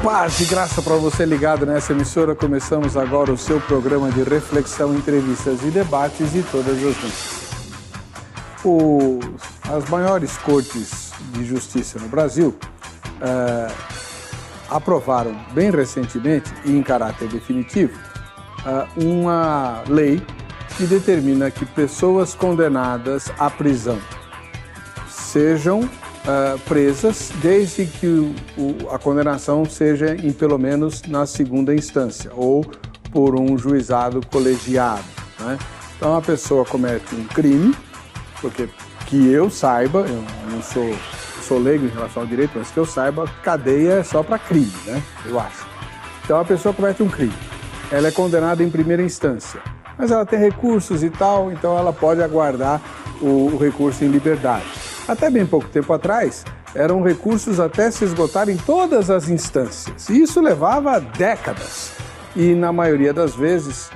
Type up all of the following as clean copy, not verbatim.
Paz e graça para você ligado nessa emissora. Começamos agora o seu programa de reflexão, entrevistas e debates de todas as notícias. As maiores cortes de justiça no Brasil aprovaram bem recentemente e em caráter definitivo uma lei que determina que pessoas condenadas à prisão sejam presas desde que a condenação seja em pelo menos na segunda instância ou por um juizado colegiado, né? Então a pessoa comete um crime, porque que eu saiba, eu não sou leigo em relação ao direito, mas que eu saiba, cadeia é só para crime, né? Eu acho. Então a pessoa comete um crime, ela é condenada em primeira instância, mas ela tem recursos e tal, então ela pode aguardar o recurso em liberdade. Até bem pouco tempo atrás, eram recursos até se esgotarem todas as instâncias. E isso levava décadas. E, na maioria das vezes,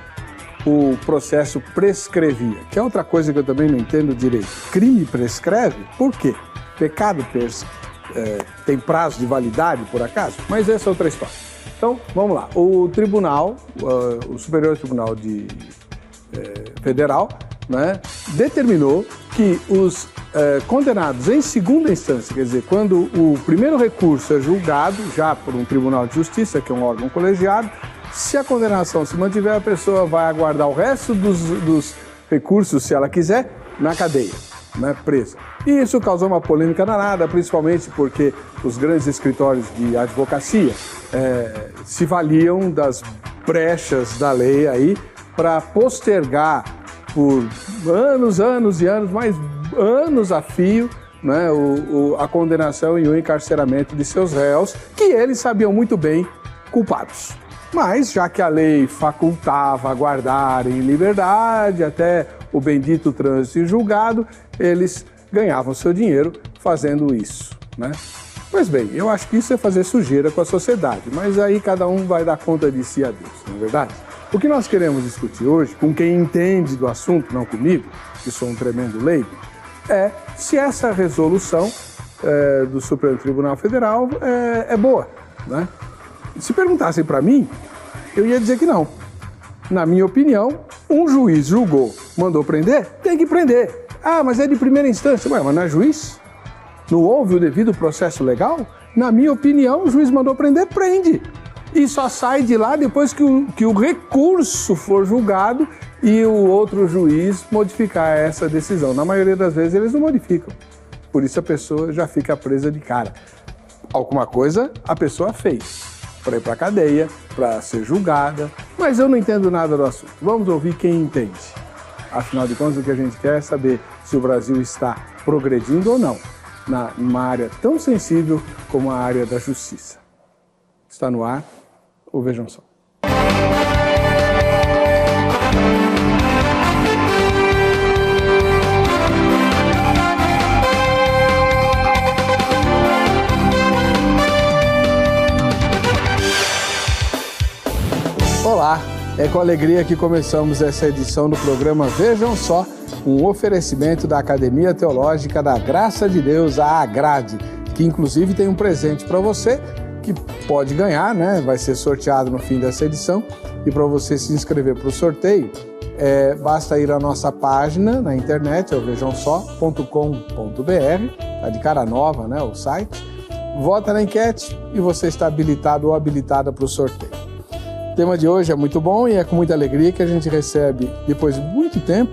o processo prescrevia, que é outra coisa que eu também não entendo direito. Crime prescreve? Por quê? Pecado tem prazo de validade, por acaso? Mas essa é outra história. Então, vamos lá. O tribunal, o Superior Tribunal Federal, né, determinou que os condenados em segunda instância, quer dizer, quando o primeiro recurso é julgado já por um tribunal de justiça, que é um órgão colegiado, se a condenação se mantiver, a pessoa vai aguardar o resto dos recursos, se ela quiser, na cadeia, né, presa. E isso causou uma polêmica danada, principalmente porque os grandes escritórios de advocacia se valiam das brechas da lei aí para postergar por anos e anos, mais anos a fio, né, a condenação e o encarceramento de seus réus, que eles sabiam muito bem culpados. Mas, já que a lei facultava aguardar em liberdade até o bendito trânsito em julgado, eles ganhavam seu dinheiro fazendo isso, né? Pois bem, eu acho que isso é fazer sujeira com a sociedade, mas aí cada um vai dar conta de si a Deus, não é verdade? O que nós queremos discutir hoje, com quem entende do assunto, não comigo, que sou um tremendo leigo, é se essa resolução do Supremo Tribunal Federal é boa, né? Se perguntassem para mim, eu ia dizer que não. Na minha opinião, um juiz julgou, mandou prender, tem que prender. Ah, mas é de primeira instância. Ué, mas não é juiz? Não houve o devido processo legal? Na minha opinião, o juiz mandou prender, prende. E só sai de lá depois que o recurso for julgado e o outro juiz modificar essa decisão. Na maioria das vezes eles não modificam. Por isso a pessoa já fica presa de cara. Alguma coisa a pessoa fez para ir para a cadeia, para ser julgada, mas eu não entendo nada do assunto. Vamos ouvir quem entende. Afinal de contas, o que a gente quer é saber se o Brasil está progredindo ou não numa área tão sensível como a área da justiça. Está no ar, ou vejam só. Olá, é com alegria que começamos essa edição do programa Vejam Só, um oferecimento da Academia Teológica da Graça de Deus, a AGRADE, que inclusive tem um presente para você, que pode ganhar, né? Vai ser sorteado no fim dessa edição. E para você se inscrever para o sorteio, basta ir à nossa página na internet, é o vejamsó.com.br, tá de cara nova, né? O site. Vota na enquete e você está habilitado ou habilitada para o sorteio. O tema de hoje é muito bom e é com muita alegria que a gente recebe, depois de muito tempo,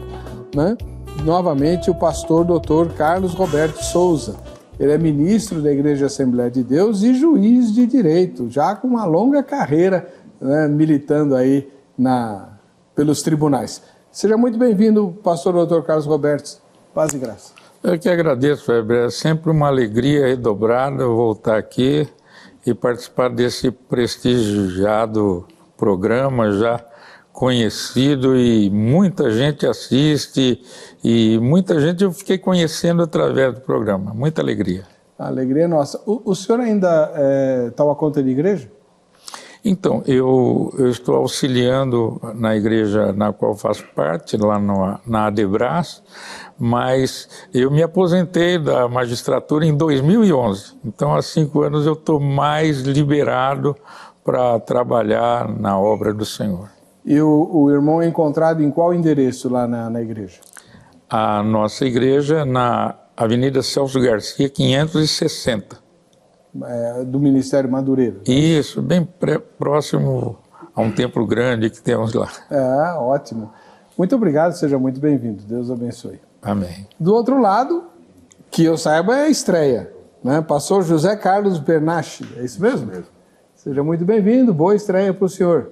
né, novamente o pastor Dr. Carlos Roberto Souza. Ele é ministro da Igreja Assembleia de Deus e juiz de direito, já com uma longa carreira, né, militando aí pelos tribunais. Seja muito bem-vindo, pastor Dr. Carlos Roberto. Paz e graça. Eu que agradeço, Weber. É sempre uma alegria redobrada voltar aqui e participar desse prestigiado programa já conhecido, e muita gente assiste e muita gente eu fiquei conhecendo através do programa. Muita alegria. A alegria é nossa. O senhor ainda toma conta de igreja? Então, eu estou auxiliando na igreja na qual faço parte, lá na Adebras, mas eu me aposentei da magistratura em 2011. Então, há 5 anos eu estou mais liberado para trabalhar na obra do Senhor. E o irmão é encontrado em qual endereço lá na igreja? A nossa igreja na Avenida Celso Garcia, 560. Do Ministério Madureira. Isso, bem próximo a um templo grande que temos lá. Ótimo. Muito obrigado, seja muito bem-vindo. Deus abençoe. Amém. Do outro lado, que eu saiba, é a estreia, né? Pastor José Carlos Bernache, é isso mesmo? Isso mesmo. Seja muito bem-vindo, boa estreia para o senhor.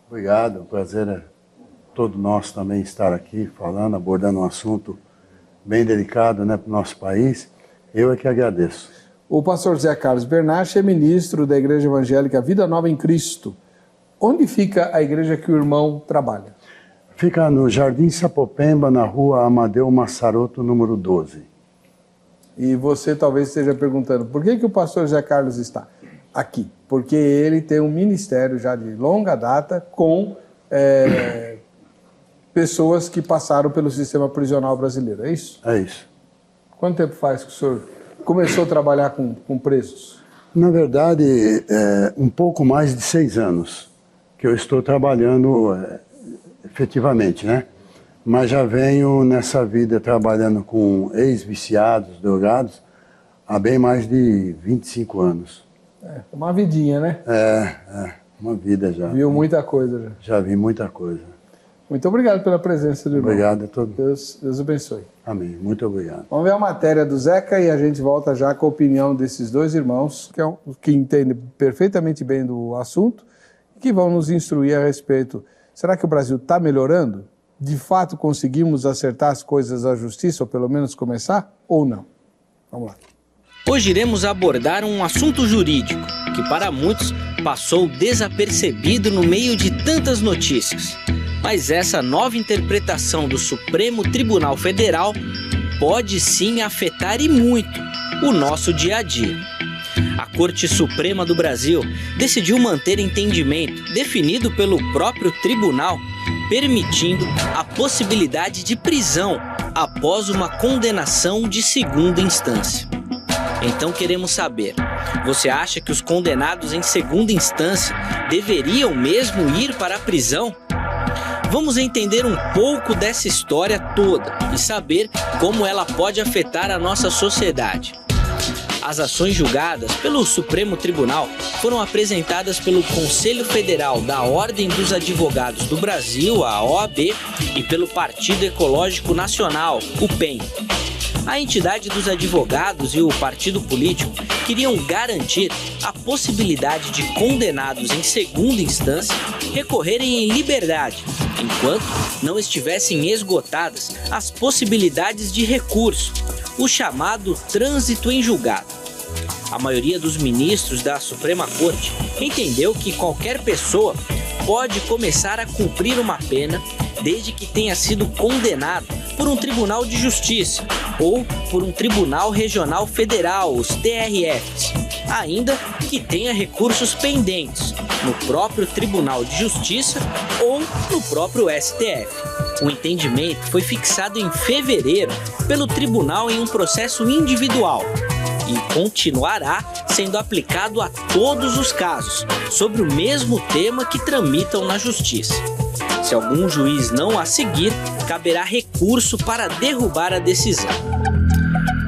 Obrigado, o prazer é todo nosso também estar aqui falando, abordando um assunto bem delicado, né, para o nosso país. Eu é que agradeço. O pastor José Carlos Bernache é ministro da Igreja Evangélica Vida Nova em Cristo. Onde fica a igreja que o irmão trabalha? Fica no Jardim Sapopemba, na rua Amadeu Massaroto, número 12. E você talvez esteja perguntando, por que o pastor José Carlos está aqui? Porque ele tem um ministério já de longa data com pessoas que passaram pelo sistema prisional brasileiro, é isso? É isso. Quanto tempo faz que o senhor começou a trabalhar com presos? Na verdade, um pouco mais de 6 anos que eu estou trabalhando efetivamente, né? Mas já venho nessa vida trabalhando com ex-viciados, drogados, há bem mais de 25 anos. Uma vidinha, né? Uma vida já. Viu muita coisa já. Já vi muita coisa. Muito obrigado pela presença do irmão. Obrigado a todos. Deus abençoe. Amém. Muito obrigado. Vamos ver a matéria do Zeca e a gente volta já com a opinião desses dois irmãos, que entendem perfeitamente bem do assunto, que vão nos instruir a respeito. Será que o Brasil está melhorando? De fato conseguimos acertar as coisas da justiça, ou pelo menos começar, ou não? Vamos lá. Hoje iremos abordar um assunto jurídico que para muitos passou desapercebido no meio de tantas notícias. Mas essa nova interpretação do Supremo Tribunal Federal pode sim afetar e muito o nosso dia a dia. A Corte Suprema do Brasil decidiu manter entendimento definido pelo próprio tribunal, permitindo a possibilidade de prisão após uma condenação de segunda instância. Então queremos saber, você acha que os condenados em segunda instância deveriam mesmo ir para a prisão? Vamos entender um pouco dessa história toda e saber como ela pode afetar a nossa sociedade. As ações julgadas pelo Supremo Tribunal foram apresentadas pelo Conselho Federal da Ordem dos Advogados do Brasil, a OAB, e pelo Partido Ecológico Nacional, o PEN. A entidade dos advogados e o partido político queriam garantir a possibilidade de condenados em segunda instância recorrerem em liberdade, enquanto não estivessem esgotadas as possibilidades de recurso, o chamado trânsito em julgado. A maioria dos ministros da Suprema Corte entendeu que qualquer pessoa pode começar a cumprir uma pena desde que tenha sido condenado por um tribunal de justiça ou por um tribunal regional federal, os TRFs, ainda que tenha recursos pendentes no próprio Tribunal de Justiça ou no próprio STF. O entendimento foi fixado em fevereiro pelo tribunal em um processo individual e continuará sendo aplicado a todos os casos, sobre o mesmo tema que tramitam na Justiça. Se algum juiz não a seguir, caberá recurso para derrubar a decisão.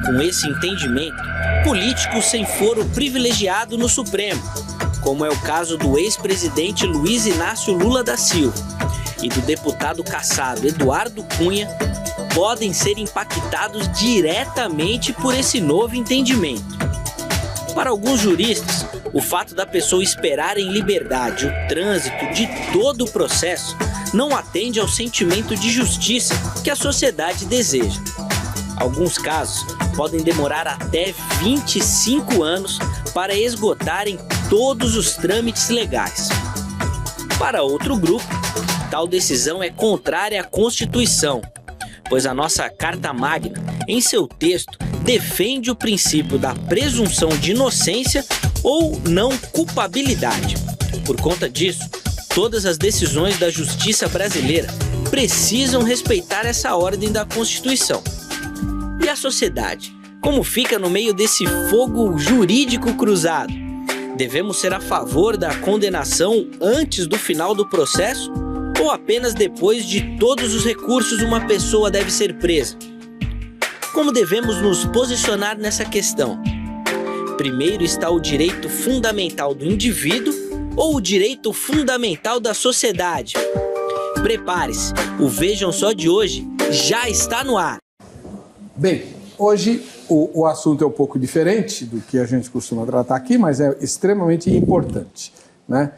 Com esse entendimento, políticos sem foro privilegiado no Supremo, como é o caso do ex-presidente Luiz Inácio Lula da Silva e do deputado cassado Eduardo Cunha, podem ser impactados diretamente por esse novo entendimento. Para alguns juristas, o fato da pessoa esperar em liberdade o trânsito de todo o processo não atende ao sentimento de justiça que a sociedade deseja. Alguns casos podem demorar até 25 anos para esgotarem todos os trâmites legais. Para outro grupo, tal decisão é contrária à Constituição, pois a nossa Carta Magna, em seu texto, defende o princípio da presunção de inocência ou não culpabilidade. Por conta disso, todas as decisões da justiça brasileira precisam respeitar essa ordem da Constituição. E a sociedade? Como fica no meio desse fogo jurídico cruzado? Devemos ser a favor da condenação antes do final do processo? Ou apenas depois de todos os recursos uma pessoa deve ser presa? Como devemos nos posicionar nessa questão? Primeiro está o direito fundamental do indivíduo ou o direito fundamental da sociedade? Prepare-se, o Vejam Só de hoje já está no ar. Bem, hoje o assunto é um pouco diferente do que a gente costuma tratar aqui, mas é extremamente importante, né?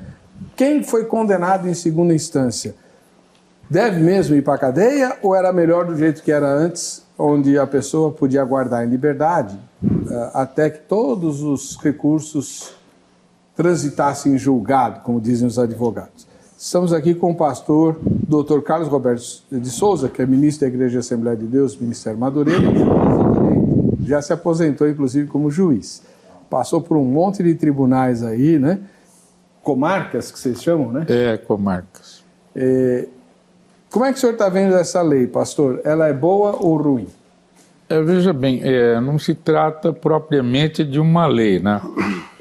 Quem foi condenado em segunda instância deve mesmo ir para a cadeia ou era melhor do jeito que era antes, onde a pessoa podia aguardar em liberdade até que todos os recursos transitassem em julgado, como dizem os advogados? Estamos aqui com o pastor Dr. Carlos Roberto de Souza, que é ministro da Igreja Assembleia de Deus, Ministério Madureira, já se aposentou, inclusive, como juiz. Passou por um monte de tribunais aí, né? Comarcas, que vocês chamam, né? Comarcas. Como é que o senhor está vendo essa lei, pastor? Ela é boa ou ruim? Veja bem, não se trata propriamente de uma lei, né?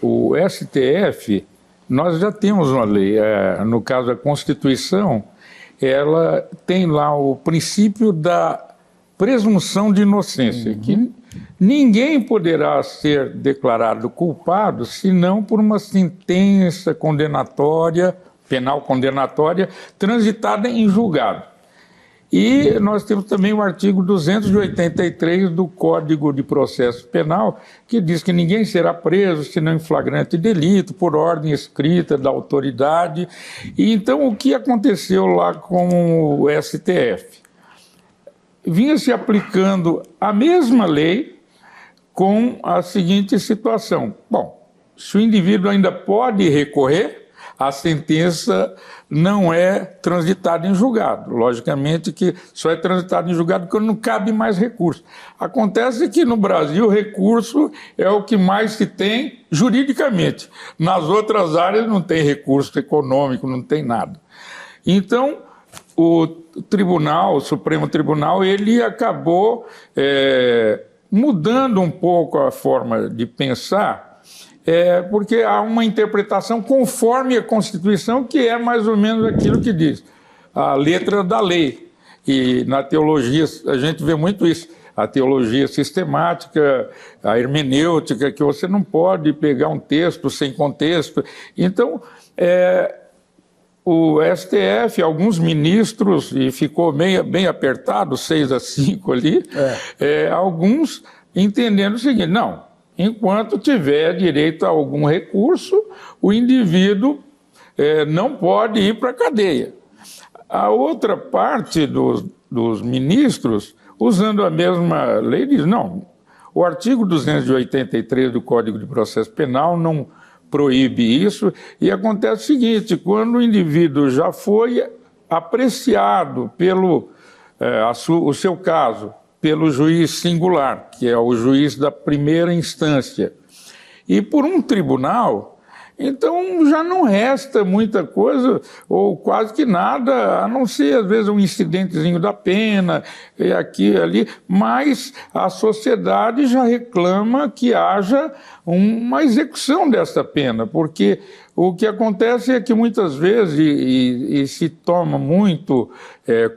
O STF, nós já temos uma lei, no caso a Constituição, ela tem lá o princípio da presunção de inocência, que ninguém poderá ser declarado culpado senão por uma sentença condenatória, penal condenatória, transitada em julgado. E nós temos também o artigo 283 do Código de Processo Penal, que diz que ninguém será preso senão em flagrante delito, por ordem escrita da autoridade. E então o que aconteceu lá com o STF? Vinha se aplicando a mesma lei com a seguinte situação. Bom, se o indivíduo ainda pode recorrer, a sentença não é transitada em julgado. Logicamente que só é transitada em julgado quando não cabe mais recurso. Acontece que no Brasil o recurso é o que mais se tem juridicamente. Nas outras áreas não tem recurso econômico, não tem nada. Então, o tribunal, o Supremo Tribunal, ele acabou mudando um pouco a forma de pensar, porque há uma interpretação conforme a Constituição, que é mais ou menos aquilo que diz a letra da lei. E na teologia a gente vê muito isso, a teologia sistemática, a hermenêutica, que você não pode pegar um texto sem contexto. Então, o STF, alguns ministros, e ficou bem apertado, 6-5 ali, alguns entendendo o seguinte: não, enquanto tiver direito a algum recurso, o indivíduo não pode ir para a cadeia. A outra parte dos ministros, usando a mesma lei, diz: não, o artigo 283 do Código de Processo Penal não proíbe isso, e acontece o seguinte: quando o indivíduo já foi apreciado pelo o seu caso, pelo juiz singular, que é o juiz da primeira instância, e por um tribunal, então já não resta muita coisa, ou quase que nada, a não ser, às vezes, um incidentezinho da pena, aqui e ali, mas a sociedade já reclama que haja uma execução dessa pena, porque o que acontece é que muitas vezes, e se toma muito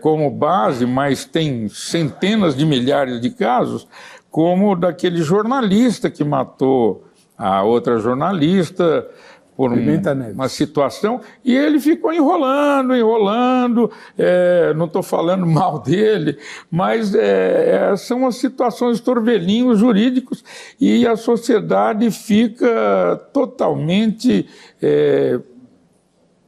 como base, mas tem centenas de milhares de casos, como daquele jornalista que matou a outra jornalista por uma situação, e ele ficou enrolando, não estou falando mal dele, mas são as situações, torvelinhos jurídicos, e a sociedade fica totalmente,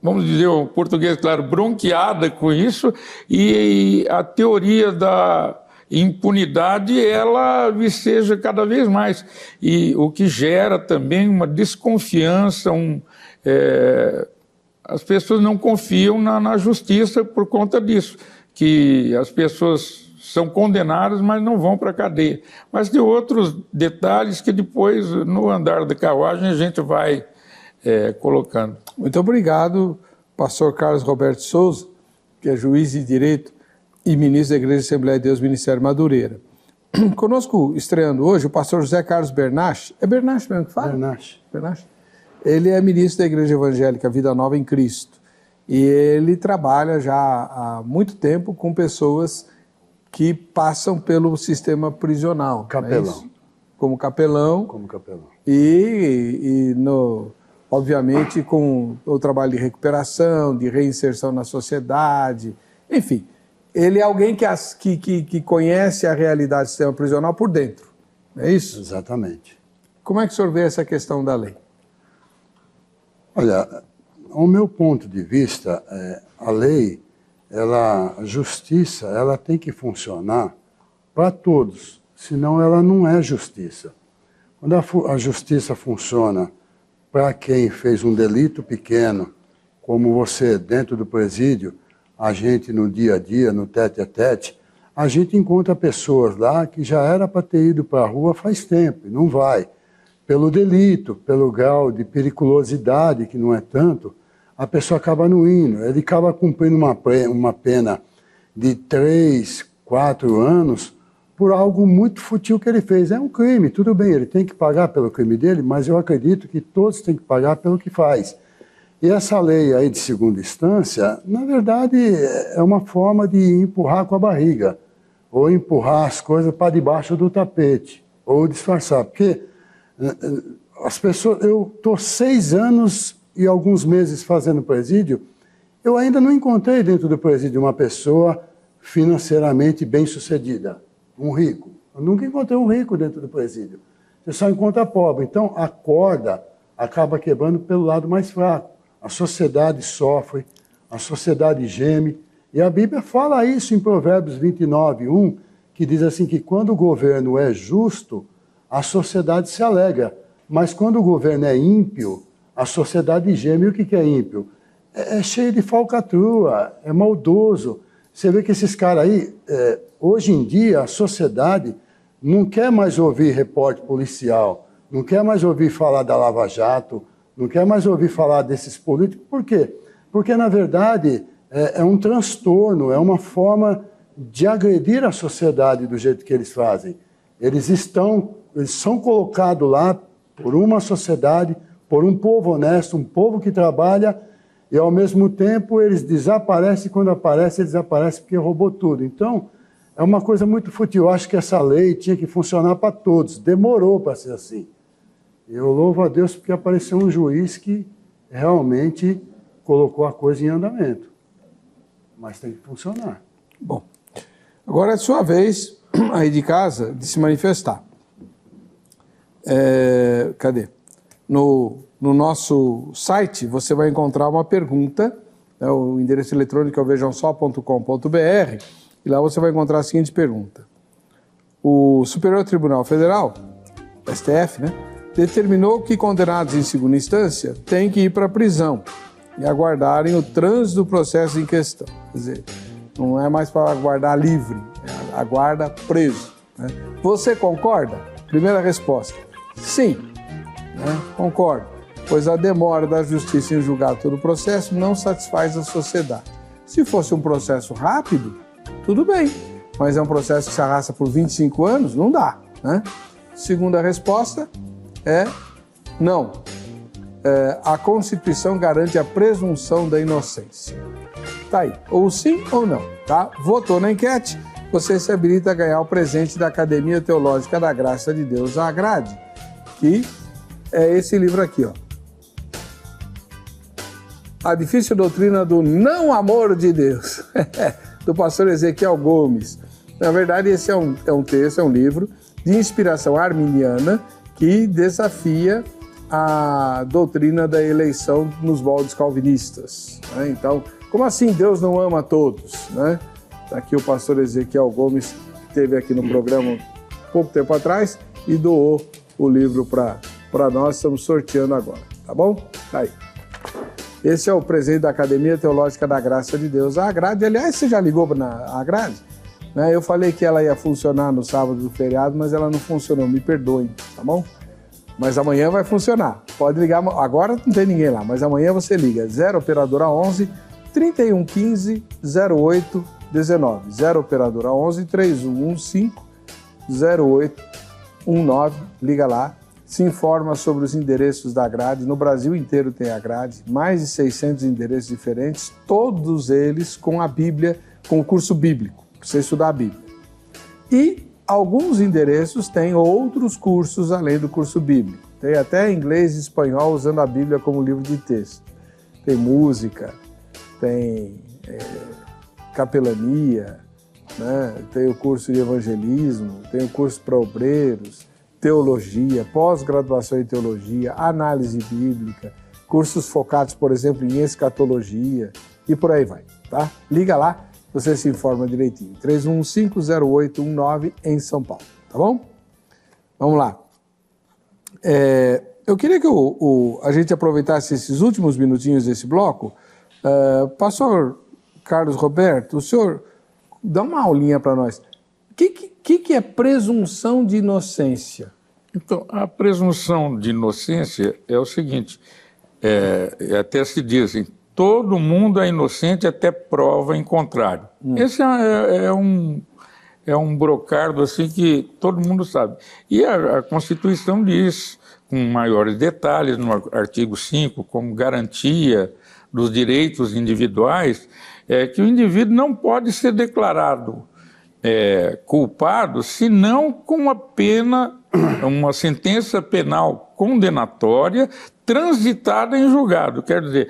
vamos dizer o português claro, bronqueada com isso, e a teoria da impunidade, ela viceja cada vez mais, e o que gera também uma desconfiança, as pessoas não confiam na justiça por conta disso, que as pessoas são condenadas, mas não vão para a cadeia. Mas tem outros detalhes que depois, no andar da carruagem, a gente vai colocando. Muito obrigado, pastor Carlos Roberto Souza, que é juiz de direito e ministro da Igreja Assembleia de Deus, Ministério Madureira. Conosco, estreando hoje, o pastor José Carlos Bernache. É Bernache mesmo que fala? Bernache. Ele é ministro da Igreja Evangélica Vida Nova em Cristo. E ele trabalha já há muito tempo com pessoas que passam pelo sistema prisional. Capelão. Como capelão. Como capelão. Obviamente, com o trabalho de recuperação, de reinserção na sociedade, enfim. Ele é alguém que conhece a realidade do sistema prisional por dentro, não é isso? Exatamente. Como é que o senhor vê essa questão da lei? Olha, ao meu ponto de vista, a lei, a justiça, ela tem que funcionar para todos, senão ela não é justiça. Quando a justiça funciona para quem fez um delito pequeno, como você dentro do presídio, a gente no dia a dia, no tete-a-tete, a gente encontra pessoas lá que já era para ter ido para a rua faz tempo, e não vai. Pelo delito, pelo grau de periculosidade, que não é tanto, a pessoa acaba não indo. Ele acaba cumprindo uma pena de 3, 4 anos por algo muito fútil que ele fez. É um crime, tudo bem, ele tem que pagar pelo crime dele, mas eu acredito que todos têm que pagar pelo que faz. E essa lei aí de segunda instância, na verdade, é uma forma de empurrar com a barriga, ou empurrar as coisas para debaixo do tapete, ou disfarçar. Porque as pessoas, eu estou 6 anos e alguns meses fazendo presídio, eu ainda não encontrei dentro do presídio uma pessoa financeiramente bem-sucedida, um rico. Eu nunca encontrei um rico dentro do presídio. Você só encontra pobre. Então, a corda acaba quebrando pelo lado mais fraco. A sociedade sofre, a sociedade geme. E a Bíblia fala isso em Provérbios 29:1, que diz assim que quando o governo é justo, a sociedade se alegra. Mas quando o governo é ímpio, a sociedade geme. E o que é ímpio? É cheio de falcatrua, é maldoso. Você vê que esses caras aí, hoje em dia, a sociedade não quer mais ouvir repórter policial, não quer mais ouvir falar da Lava Jato, não quer mais ouvir falar desses políticos. Por quê? Porque, na verdade, é um transtorno, é uma forma de agredir a sociedade do jeito que eles fazem. Eles são colocados lá por uma sociedade, por um povo honesto, um povo que trabalha, e, ao mesmo tempo, eles desaparecem. Quando aparecem, eles desaparecem porque roubou tudo. Então, é uma coisa muito fútil. Eu acho que essa lei tinha que funcionar para todos. Demorou para ser assim. Eu louvo a Deus porque apareceu um juiz que realmente colocou a coisa em andamento. Mas tem que funcionar. Bom, agora é sua vez, aí de casa, de se manifestar. Cadê? No nosso site você vai encontrar uma pergunta, né, o endereço eletrônico é o vejamsó.com.br, e lá você vai encontrar a seguinte pergunta. O Superior Tribunal Federal, STF, né, determinou que condenados em segunda instância têm que ir para a prisão e aguardarem o trânsito do processo em questão. Quer dizer, não é mais para aguardar livre, aguarda preso. Né? Você concorda? Primeira resposta, sim, né? Concordo, pois a demora da justiça em julgar todo o processo não satisfaz a sociedade. Se fosse um processo rápido, tudo bem, mas é um processo que se arrasta por 25 anos, não dá. Né? Segunda resposta é não. A Constituição garante a presunção da inocência. Tá aí, ou sim ou não, tá? Votou na enquete, você se habilita a ganhar o presente da Academia Teológica da Graça de Deus, a Agrade, que é esse livro aqui, ó. A Difícil Doutrina do Não Amor de Deus, do pastor Ezequiel Gomes. Na verdade, esse é um texto, é um livro de inspiração arminiana que desafia a doutrina da eleição nos moldes calvinistas. Né? Então, como assim Deus não ama todos? Né? Aqui o pastor Ezequiel Gomes esteve aqui no programa pouco tempo atrás e doou o livro para nós, estamos sorteando agora, tá bom? Tá aí. Esse é o presente da Academia Teológica da Graça de Deus, a Agrade. Aliás, você já ligou na Agrade? Né? Eu falei que ela ia funcionar no sábado do feriado, mas ela não funcionou, me perdoem, tá bom? mas amanhã vai funcionar. Pode ligar, agora não tem ninguém lá, mas amanhã você liga 0 operadora 11 3115 0819. 0 operadora 11 3115 0819. Liga lá, se informa sobre os endereços da grade. No Brasil inteiro tem a grade, mais de 600 endereços diferentes, todos eles com a Bíblia, com o curso bíblico, para você estudar a Bíblia. E alguns endereços têm outros cursos além do curso bíblico. Tem até inglês e espanhol usando a Bíblia como livro de texto. Tem música, tem capelania, né? Tem o curso de evangelismo, tem o curso para obreiros, teologia, pós-graduação em teologia, análise bíblica, cursos focados, por exemplo, em escatologia e por aí vai, tá? Liga lá, você se informa direitinho. 315-0819 em São Paulo, tá bom? Vamos lá. Eu queria que a gente aproveitasse esses últimos minutinhos desse bloco. Pastor Carlos Roberto, o senhor dá uma aulinha para nós. O que é presunção de inocência? Então, a presunção de inocência é o seguinte, até se diz assim, todo mundo é inocente até prova em contrário. Esse é um brocardo assim que todo mundo sabe. E a Constituição diz, com maiores detalhes, no artigo 5, como garantia dos direitos individuais, que o indivíduo não pode ser declarado culpado, senão com uma pena, uma sentença penal condenatória transitada em julgado. Quer dizer,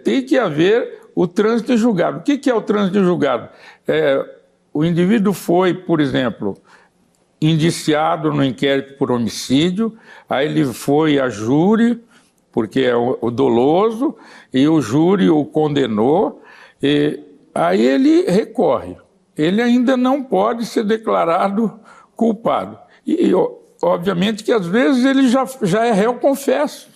tem que haver o trânsito em julgado. O que é o trânsito em julgado? O indivíduo foi, por exemplo, indiciado no inquérito por homicídio, aí ele foi a júri, porque é o doloso, e o júri o condenou, e aí ele recorre. Ele ainda não pode ser declarado culpado. E, obviamente, que às vezes ele já é réu confesso.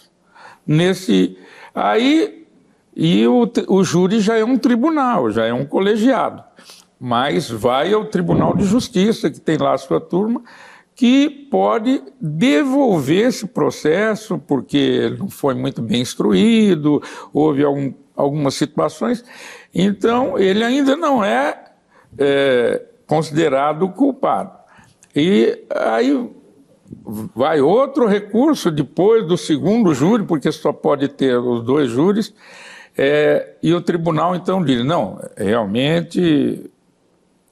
O júri já é um tribunal, já é um colegiado. Mas vai ao Tribunal de Justiça, que tem lá a sua turma, que pode devolver esse processo, porque ele não foi muito bem instruído, houve algumas situações. Então, ele ainda não é considerado culpado. E aí vai outro recurso depois do segundo júri, porque só pode ter os dois júris, e o tribunal então diz, não, realmente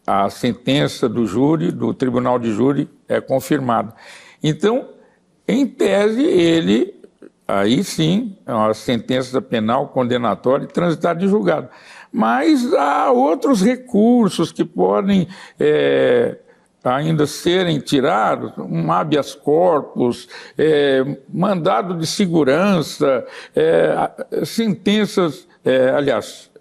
a sentença do júri, do tribunal de júri, é confirmada. Então, em tese, aí sim, é uma sentença penal condenatória e transitada de julgado. Mas há outros recursos que podem ainda serem tirados, um habeas corpus, mandado de segurança, sentenças,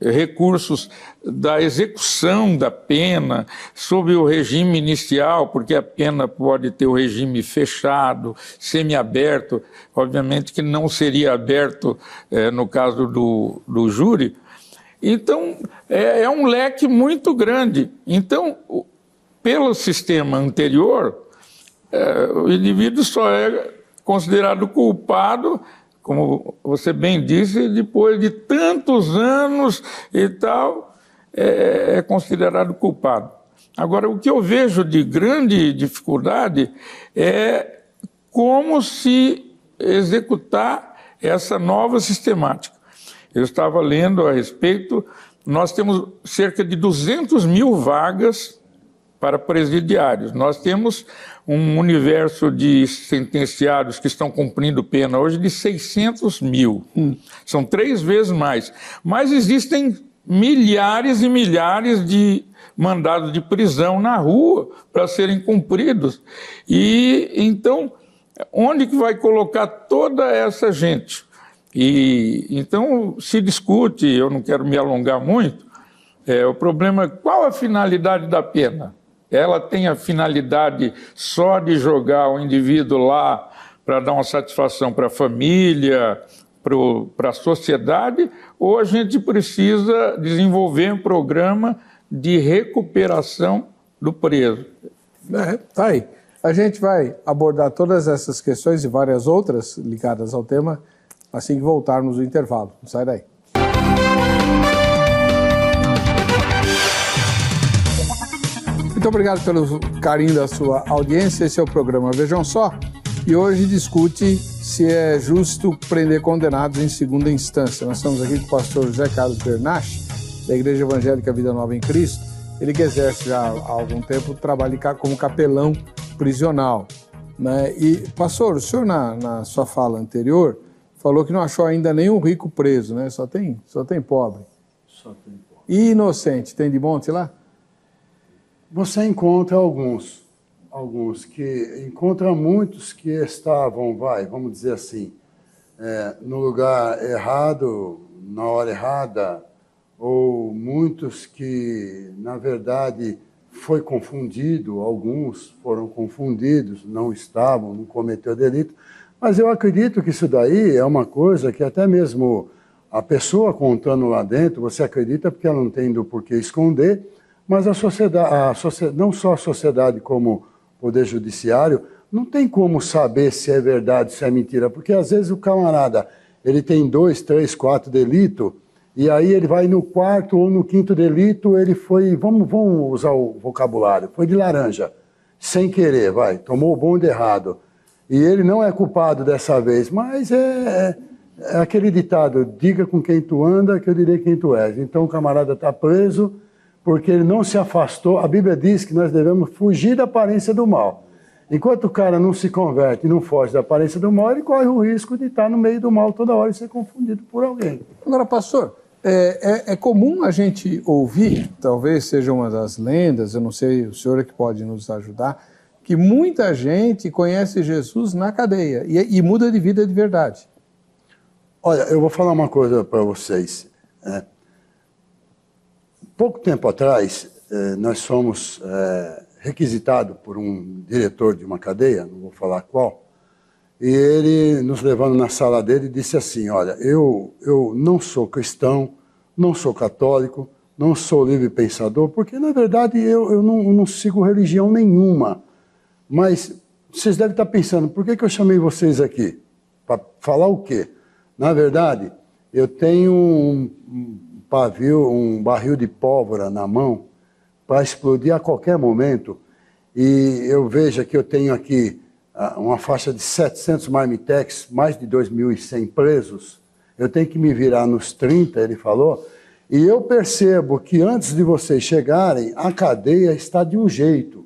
recursos da execução da pena sob o regime inicial, porque a pena pode ter o regime fechado, semiaberto, obviamente que não seria aberto no caso do júri. Então, é um leque muito grande. Então, pelo sistema anterior, o indivíduo só é considerado culpado, como você bem disse, depois de tantos anos e tal, é considerado culpado. Agora, o que eu vejo de grande dificuldade é como se executar essa nova sistemática. Eu estava lendo a respeito, nós temos cerca de 200 mil vagas para presidiários. Nós temos um universo de sentenciados que estão cumprindo pena hoje de 600 mil. São 3 vezes mais. Mas existem milhares e milhares de mandados de prisão na rua para serem cumpridos. E então, onde que vai colocar toda essa gente? E então se discute, eu não quero me alongar muito, o problema é qual a finalidade da pena? Ela tem a finalidade só de jogar o indivíduo lá para dar uma satisfação para a família, para a sociedade, ou a gente precisa desenvolver um programa de recuperação do preso? Tá aí. A gente vai abordar todas essas questões e várias outras ligadas ao tema assim que voltarmos do intervalo. Não sai daí. Muito obrigado pelo carinho da sua audiência. Esse é o programa Vejam Só. E hoje discute se é justo prender condenados em segunda instância. Nós estamos aqui com o pastor José Carlos Bernache, da Igreja Evangélica Vida Nova em Cristo. Ele que exerce já há algum tempo trabalho como capelão prisional, né? E, pastor, o senhor na sua fala anterior falou que não achou ainda nenhum rico preso, né? Só tem pobre. Só tem pobre. E inocente, tem de monte lá? Você encontra alguns que encontra muitos que estavam, vamos dizer assim, no lugar errado, na hora errada, ou muitos que, na verdade, foi confundido, alguns foram confundidos, não estavam, não cometeu delito, mas eu acredito que isso daí é uma coisa que até mesmo a pessoa contando lá dentro, você acredita porque ela não tem do porquê esconder, mas a sociedade, não só a sociedade como o Poder Judiciário, não tem como saber se é verdade, se é mentira, porque às vezes o camarada, ele tem 2, 3, 4 delitos, e aí ele vai no quarto ou no quinto delito, ele foi, vamos usar o vocabulário, foi de laranja, sem querer, tomou o bonde errado. E ele não é culpado dessa vez, mas é aquele ditado, diga com quem tu anda que eu direi quem tu és. Então o camarada está preso porque ele não se afastou. A Bíblia diz que nós devemos fugir da aparência do mal. Enquanto o cara não se converte e não foge da aparência do mal, ele corre o risco de estar no meio do mal toda hora e ser confundido por alguém. Agora, pastor, é comum a gente ouvir, talvez seja uma das lendas, eu não sei, o senhor é que pode nos ajudar, que muita gente conhece Jesus na cadeia e muda de vida de verdade. Olha, eu vou falar uma coisa para vocês. Pouco tempo atrás, nós fomos requisitados por um diretor de uma cadeia, não vou falar qual, e ele, nos levando na sala dele, disse assim, olha, eu não sou cristão, não sou católico, não sou livre pensador, porque, na verdade, eu não sigo religião nenhuma. Mas vocês devem estar pensando, por que eu chamei vocês aqui? Para falar o quê? Na verdade, eu tenho um barril de pólvora na mão para explodir a qualquer momento. E eu vejo que eu tenho aqui uma faixa de 700 marmitex, mais de 2.100 presos. Eu tenho que me virar nos 30, ele falou. E eu percebo que antes de vocês chegarem, a cadeia está de um jeito.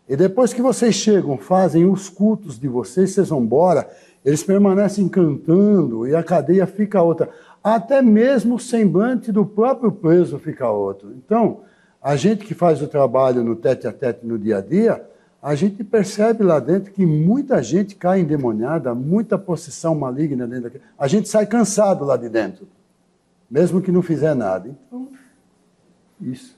E depois que vocês chegam, fazem os cultos de vocês vão embora, eles permanecem cantando e a cadeia fica outra. Até mesmo o semblante do próprio preso fica outro. Então, a gente que faz o trabalho no tete-a-tete no dia a dia, a gente percebe lá dentro que muita gente cai endemoniada, muita possessão maligna dentro daquilo. A gente sai cansado lá de dentro, mesmo que não fizer nada. Então, isso.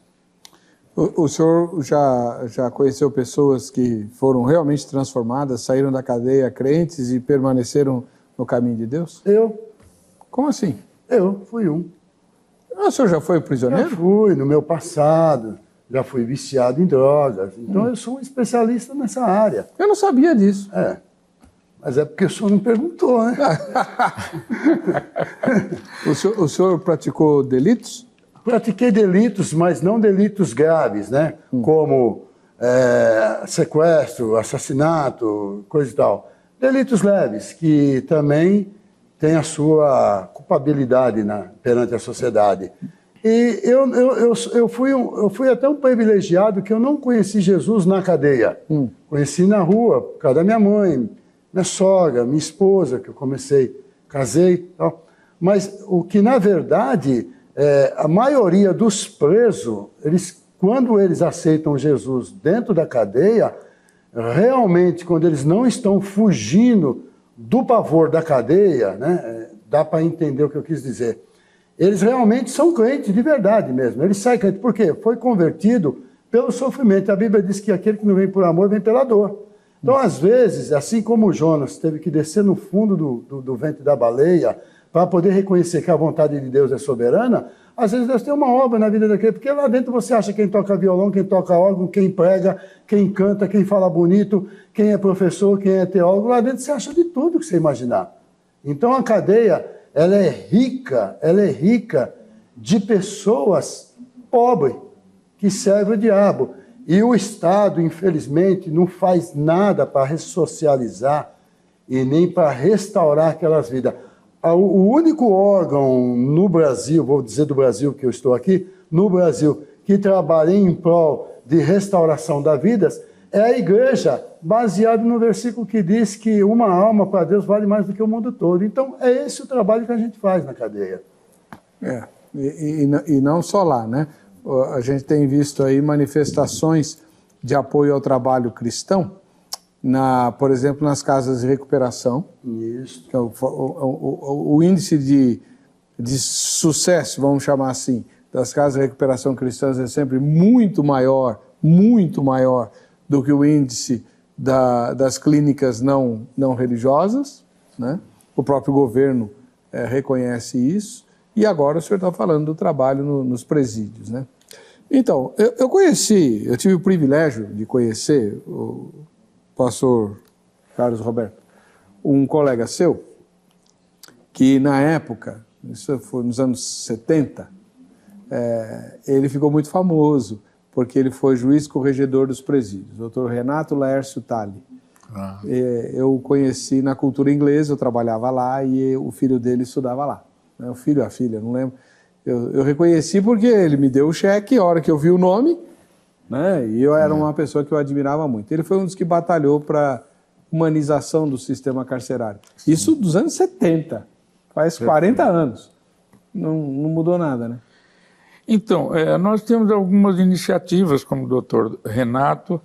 O senhor já conheceu pessoas que foram realmente transformadas, saíram da cadeia crentes e permaneceram no caminho de Deus? Eu. Como assim? Eu fui um. O senhor já foi prisioneiro? Já fui, no meu passado. Já fui viciado em drogas. Então eu sou um especialista nessa área. Eu não sabia disso. Mas é porque o senhor não perguntou, né? O senhor praticou delitos? Pratiquei delitos, mas não delitos graves, né? Como sequestro, assassinato, coisa e tal. Delitos leves, que também têm a sua culpabilidade perante a sociedade. E eu fui até um privilegiado que eu não conheci Jesus na cadeia. Conheci na rua, por causa da minha mãe, minha sogra, minha esposa, que eu casei e tal. Mas o que, na verdade, a maioria dos presos, quando eles aceitam Jesus dentro da cadeia, realmente, quando eles não estão fugindo do pavor da cadeia, né, dá para entender o que eu quis dizer. Eles realmente são crentes de verdade mesmo. Eles saem crentes. Por quê? Foi convertido pelo sofrimento. A Bíblia diz que aquele que não vem por amor, vem pela dor. Então, às vezes, assim como Jonas teve que descer no fundo do ventre da baleia, para poder reconhecer que a vontade de Deus é soberana, às vezes Deus tem uma obra na vida daquele, porque lá dentro você acha quem toca violão, quem toca órgão, quem prega, quem canta, quem fala bonito, quem é professor, quem é teólogo, lá dentro você acha de tudo que você imaginar. Então a cadeia, ela é rica de pessoas pobres que servem o diabo. E o Estado, infelizmente, não faz nada para ressocializar e nem para restaurar aquelas vidas. O único órgão no Brasil, vou dizer do Brasil que eu estou aqui, no Brasil, que trabalha em prol de restauração das vidas, é a igreja, baseado no versículo que diz que uma alma para Deus vale mais do que o mundo todo. Então, é esse o trabalho que a gente faz na cadeia. E não só lá, né? A gente tem visto aí manifestações de apoio ao trabalho cristão, por exemplo, nas casas de recuperação. Isso. O índice de sucesso, vamos chamar assim, das casas de recuperação cristãs é sempre muito maior do que o índice das clínicas não religiosas, né? O próprio governo reconhece isso. E agora o senhor está falando do trabalho nos presídios, né? Então, eu tive o privilégio de conhecer o pastor Carlos Roberto, um colega seu, que na época, isso foi nos anos 70, ele ficou muito famoso, porque ele foi juiz corregedor dos presídios, Dr. Renato Laércio Tali. Eu o conheci na cultura inglesa, eu trabalhava lá e o filho dele estudava lá. O filho ou a filha, não lembro. Eu reconheci porque ele me deu o cheque, a hora que eu vi o nome, né? E eu era uma pessoa que eu admirava muito. Ele foi um dos que batalhou para humanização do sistema carcerário. Isso dos anos 70, faz 40 anos. Não mudou nada, né? Então, nós temos algumas iniciativas, como o doutor Renato,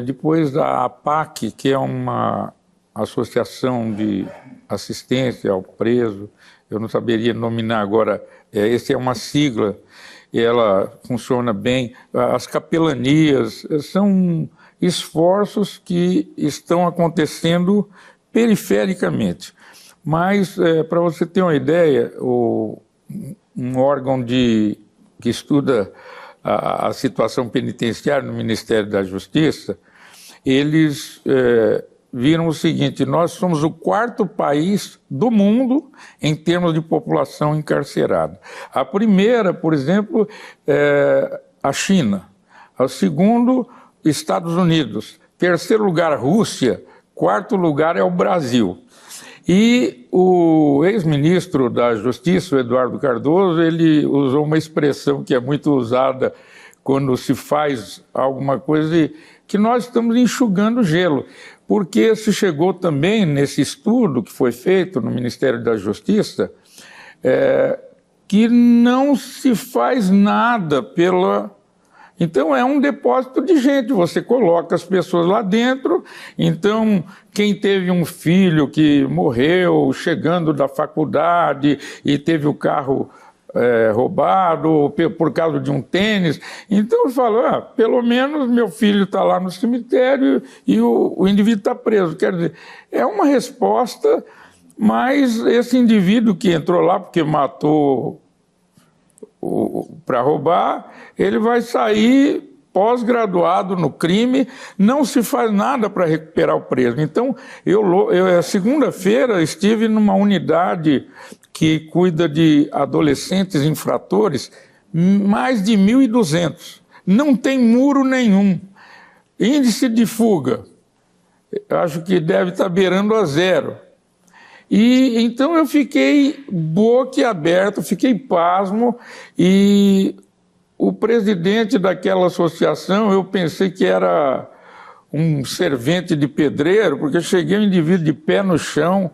depois da APAC, que é uma associação de assistência ao preso, eu não saberia nominar agora, essa é uma sigla, ela funciona bem. As capelanias são esforços que estão acontecendo perifericamente. Mas, para você ter uma ideia, um órgão que estuda a situação penitenciária no Ministério da Justiça, eles viram o seguinte: nós somos o 4º país do mundo em termos de população encarcerada. A primeira, por exemplo, é a China. O segundo, Estados Unidos. Terceiro lugar, Rússia. 4º lugar é o Brasil. E o ex-ministro da Justiça, o Eduardo Cardoso, ele usou uma expressão que é muito usada quando se faz alguma coisa, que nós estamos enxugando gelo, porque se chegou também nesse estudo que foi feito no Ministério da Justiça, que não se faz nada Então é um depósito de gente, você coloca as pessoas lá dentro, então quem teve um filho que morreu chegando da faculdade e teve o carro roubado por causa de um tênis, então eu falo, pelo menos meu filho está lá no cemitério e o indivíduo está preso. Quer dizer, é uma resposta, mas esse indivíduo que entrou lá porque matou para roubar, ele vai sair pós-graduado no crime, não se faz nada para recuperar o preso. Então, segunda-feira estive numa unidade que cuida de adolescentes infratores, mais de 1.200. Não tem muro nenhum. Índice de fuga, acho que deve estar beirando a 0. E então eu fiquei boquiaberto, fiquei pasmo, e o presidente daquela associação, eu pensei que era um servente de pedreiro, porque cheguei um indivíduo de pé no chão,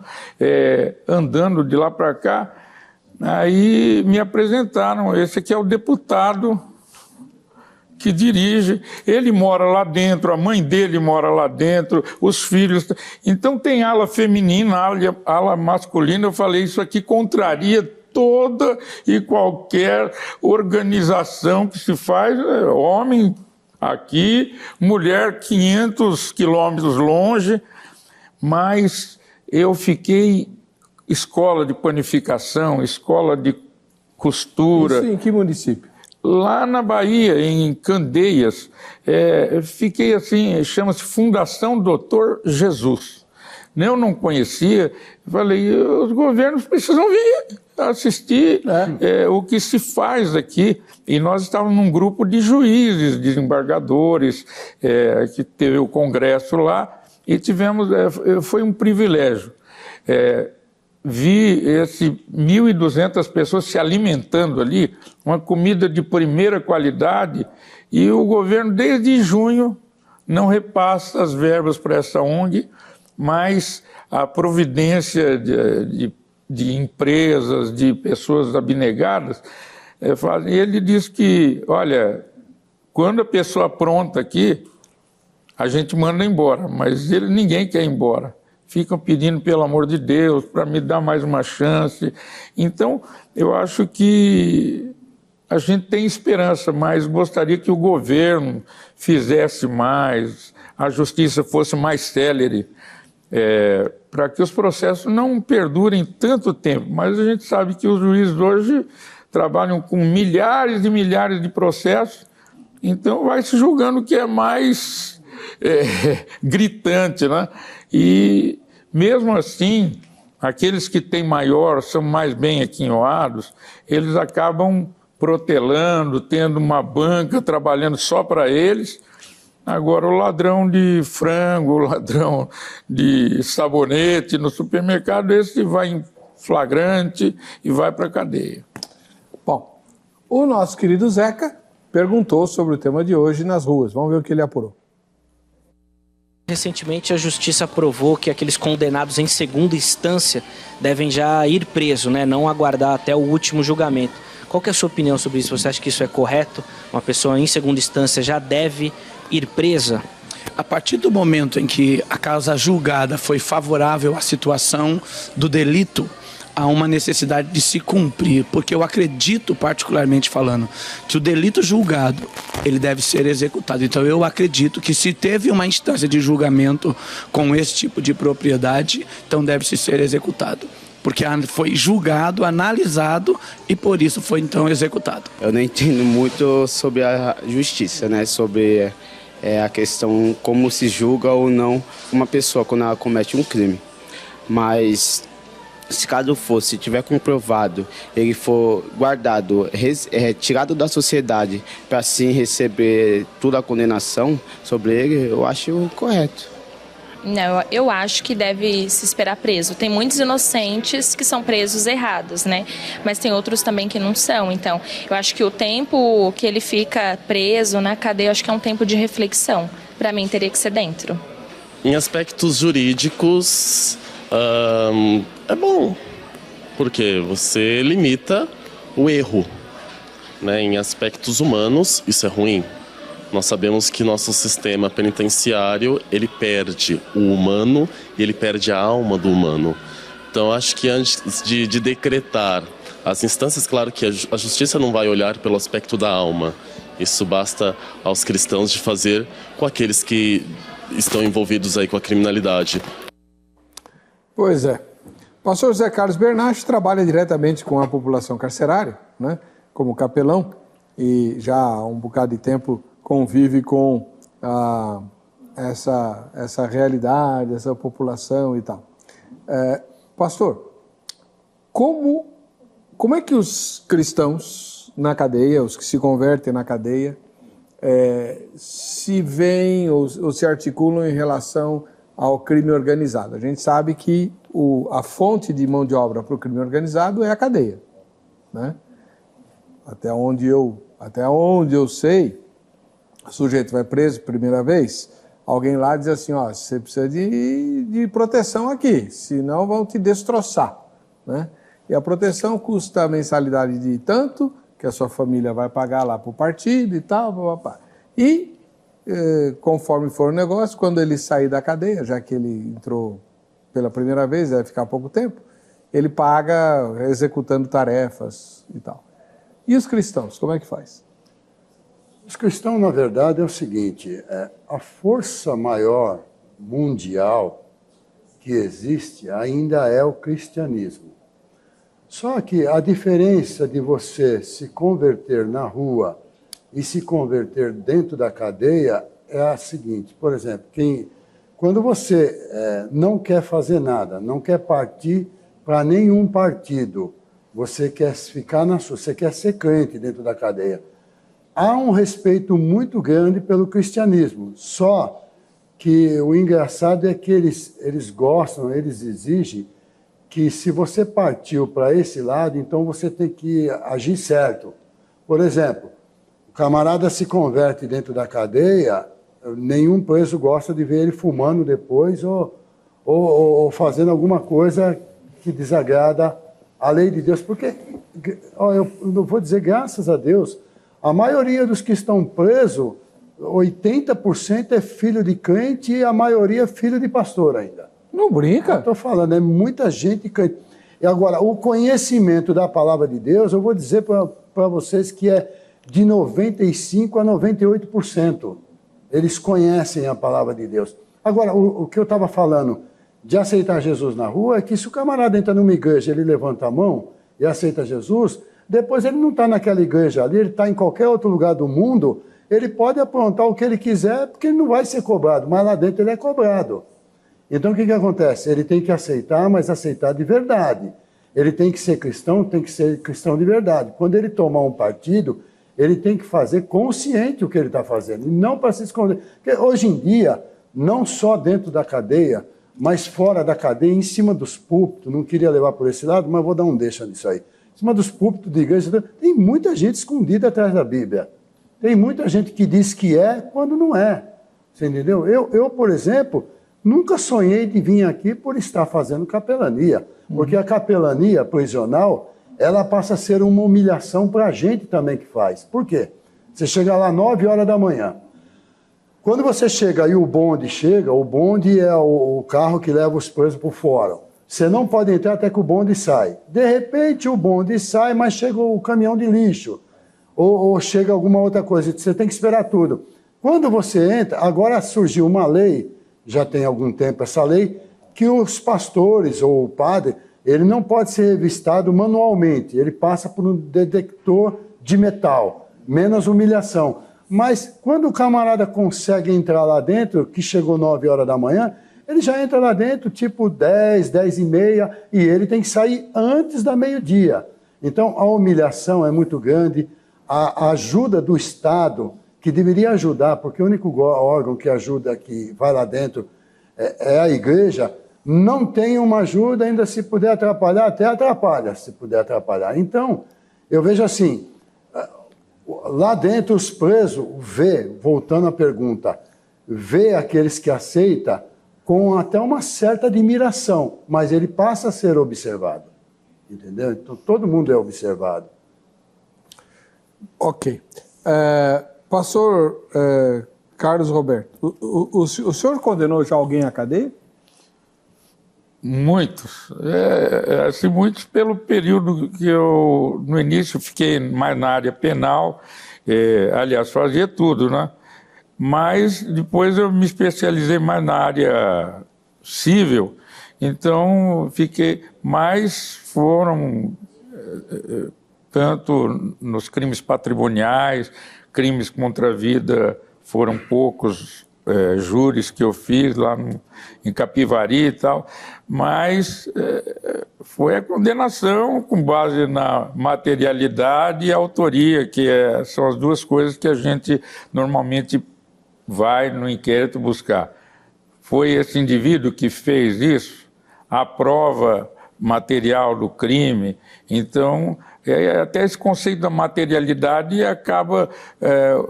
andando de lá para cá, aí me apresentaram, esse aqui é o deputado que dirige, ele mora lá dentro, a mãe dele mora lá dentro, os filhos. Então tem ala feminina, ala masculina. Eu falei, isso aqui contraria toda e qualquer organização que se faz, homem aqui, mulher 500 quilômetros longe, mas eu fiquei escola de panificação, escola de costura. Isso em que município? Lá na Bahia, em Candeias, fiquei assim, chama-se Fundação Doutor Jesus. Eu não conhecia, falei, os governos precisam vir assistir o que se faz aqui. E nós estávamos num grupo de juízes, desembargadores, que teve o congresso lá, e tivemos, foi um privilégio. Vi 1.200 pessoas se alimentando ali, uma comida de primeira qualidade, e o governo, desde junho, não repassa as verbas para essa ONG, mas a providência de empresas, de pessoas abnegadas, ele diz que, olha, quando a pessoa apronta aqui, a gente manda embora, mas ninguém quer ir embora. Ficam pedindo, pelo amor de Deus, para me dar mais uma chance. Então, eu acho que a gente tem esperança, mas gostaria que o governo fizesse mais, a justiça fosse mais célere, para que os processos não perdurem tanto tempo. Mas a gente sabe que os juízes hoje trabalham com milhares e milhares de processos, então vai se julgando o que é mais gritante, né? E, mesmo assim, aqueles que têm maior, são mais bem aquinhoados, eles acabam protelando, tendo uma banca trabalhando só para eles. Agora, o ladrão de frango, o ladrão de sabonete no supermercado, esse vai em flagrante e vai para a cadeia. Bom, o nosso querido Zeca perguntou sobre o tema de hoje nas ruas. Vamos ver o que ele apurou. Recentemente, a Justiça aprovou que aqueles condenados em segunda instância devem já ir presos, né? Não aguardar até o último julgamento. Qual que é a sua opinião sobre isso? Você acha que isso é correto? Uma pessoa em segunda instância já deve ir presa? A partir do momento em que a causa julgada foi favorável à situação do delito, há uma necessidade de se cumprir, porque eu acredito, particularmente falando, que o delito julgado, ele deve ser executado. Então eu acredito que se teve uma instância de julgamento com esse tipo de propriedade, então deve-se ser executado. Porque foi julgado, analisado e por isso foi então executado. Eu não entendo muito sobre a justiça, né? Sobre a questão como se julga ou não uma pessoa quando ela comete um crime. Mas se caso se tiver comprovado, ele for guardado, tirado da sociedade para assim receber toda a condenação sobre ele, eu acho correto. Não, eu acho que deve se esperar preso. Tem muitos inocentes que são presos errados, né? Mas tem outros também que não são. Então, eu acho que o tempo que ele fica preso na cadeia, eu acho que é um tempo de reflexão. Para mim, teria que ser dentro. Em aspectos jurídicos, é bom, porque você limita o erro, né? Em aspectos humanos, isso é ruim. Nós sabemos que nosso sistema penitenciário, ele perde o humano e ele perde a alma do humano. Então, acho que antes de decretar as instâncias, claro que a justiça não vai olhar pelo aspecto da alma. Isso basta aos cristãos de fazer com aqueles que estão envolvidos aí com a criminalidade. Pois é. O pastor José Carlos Bernach trabalha diretamente com a população carcerária, né, como capelão, e já há um bocado de tempo convive com essa realidade, essa população e tal. Pastor, como é que os cristãos na cadeia, os que se convertem na cadeia, se veem ou se articulam em relação ao crime organizado? A gente sabe que a fonte de mão de obra para o crime organizado é a cadeia, né? Até onde eu sei, o sujeito vai preso primeira vez, alguém lá diz assim, ó, você precisa de proteção aqui, senão vão te destroçar, né? E a proteção custa a mensalidade de tanto, que a sua família vai pagar lá para o partido e tal, papapá. E, conforme for o negócio, quando ele sair da cadeia, já que ele entrou pela primeira vez, deve ficar pouco tempo, ele paga executando tarefas e tal. E os cristãos, como é que faz? Os cristãos, na verdade, é o seguinte, a força maior mundial que que existe ainda é o cristianismo. Só que a diferença de você se converter na rua e se converter dentro da cadeia é a seguinte, por exemplo, quando você não quer fazer nada, não quer partir para nenhum partido, você quer ficar você quer ser crente dentro da cadeia. Há um respeito muito grande pelo cristianismo, só que o engraçado é que eles gostam, eles exigem que se você partiu para esse lado, então você tem que agir certo. Por exemplo, o camarada se converte dentro da cadeia, nenhum preso gosta de ver ele fumando depois ou fazendo alguma coisa que desagrada a lei de Deus. Porque, eu não vou dizer graças a Deus, a maioria dos que estão presos, 80% é filho de crente e a maioria é filho de pastor ainda. Não brinca? Estou falando, é muita gente crente. E agora, o conhecimento da palavra de Deus, eu vou dizer para vocês que é de 95% a 98%. Eles conhecem a palavra de Deus. Agora, o que eu estava falando de aceitar Jesus na rua é que se o camarada entra numa igreja, ele levanta a mão e aceita Jesus, depois ele não está naquela igreja ali, ele está em qualquer outro lugar do mundo, ele pode aprontar o que ele quiser, porque ele não vai ser cobrado, mas lá dentro ele é cobrado. Então o que acontece? Ele tem que aceitar, mas aceitar de verdade. Ele tem que ser cristão de verdade. Quando ele tomar um partido, ele tem que fazer consciente o que ele está fazendo, e não para se esconder. Porque hoje em dia, não só dentro da cadeia, mas fora da cadeia, em cima dos púlpitos, não queria levar por esse lado, mas vou dar um deixa nisso aí. Em cima dos púlpitos de igreja, tem muita gente escondida atrás da Bíblia. Tem muita gente que diz que é, quando não é. Você entendeu? Eu, por exemplo, nunca sonhei de vir aqui por estar fazendo capelania, porque a capelania prisional, ela passa a ser uma humilhação para a gente também que faz. Por quê? Você chega lá 9 horas da manhã. Quando você chega e o bonde chega, o bonde é o carro que leva os presos para o fórum. Você não pode entrar até que o bonde sai. De repente o bonde sai, mas chega o caminhão de lixo. Ou chega alguma outra coisa. Você tem que esperar tudo. Quando você entra, agora surgiu uma lei, já tem algum tempo essa lei, que os pastores ou o padre, ele não pode ser revistado manualmente. Ele passa por um detector de metal, menos humilhação. Mas quando o camarada consegue entrar lá dentro, que chegou 9 horas da manhã, ele já entra lá dentro tipo 10, 10h30, e ele tem que sair antes da meio-dia. Então a humilhação é muito grande, a ajuda do Estado, que deveria ajudar, porque o único órgão que ajuda, que vai lá dentro, é a igreja, não tem uma ajuda, ainda se puder atrapalhar, até atrapalha, se puder atrapalhar. Então, eu vejo assim, lá dentro os presos voltando à pergunta, vê aqueles que aceitam com até uma certa admiração, mas ele passa a ser observado, entendeu? Então todo mundo é observado. Ok. Pastor Carlos Roberto, o senhor condenou já alguém à cadeia? Muitos. Assim, muitos pelo período que eu, no início, fiquei mais na área penal, aliás, fazia tudo, né? Mas depois eu me especializei mais na área civil, então fiquei mais, foram tanto nos crimes patrimoniais, crimes contra a vida, foram poucos júris que eu fiz lá em Capivari e tal, mas foi a condenação com base na materialidade e autoria, que são as duas coisas que a gente normalmente vai no inquérito buscar. Foi esse indivíduo que fez isso? A prova material do crime? Então, até esse conceito da materialidade acaba,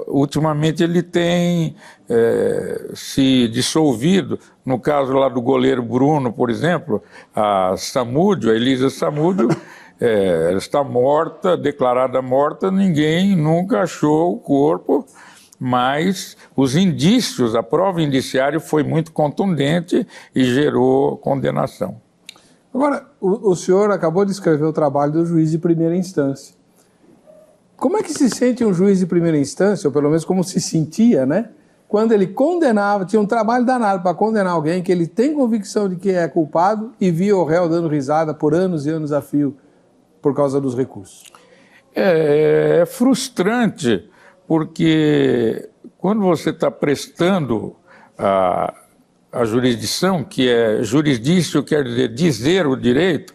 ultimamente ele tem se dissolvido. No caso lá do goleiro Bruno, por exemplo, a Elisa Samúdio, ela está morta, declarada morta, ninguém nunca achou o corpo, mas os indícios, a prova indiciária foi muito contundente e gerou condenação. Agora, o senhor acabou de escrever o trabalho do juiz de primeira instância. Como é que se sente um juiz de primeira instância, ou pelo menos como se sentia, né? quando ele condenava, tinha um trabalho danado para condenar alguém que ele tem convicção de que é culpado e via o réu dando risada por anos e anos a fio por causa dos recursos. É frustrante, porque quando você está prestando a jurisdição, que é jurisdício, quer dizer o direito,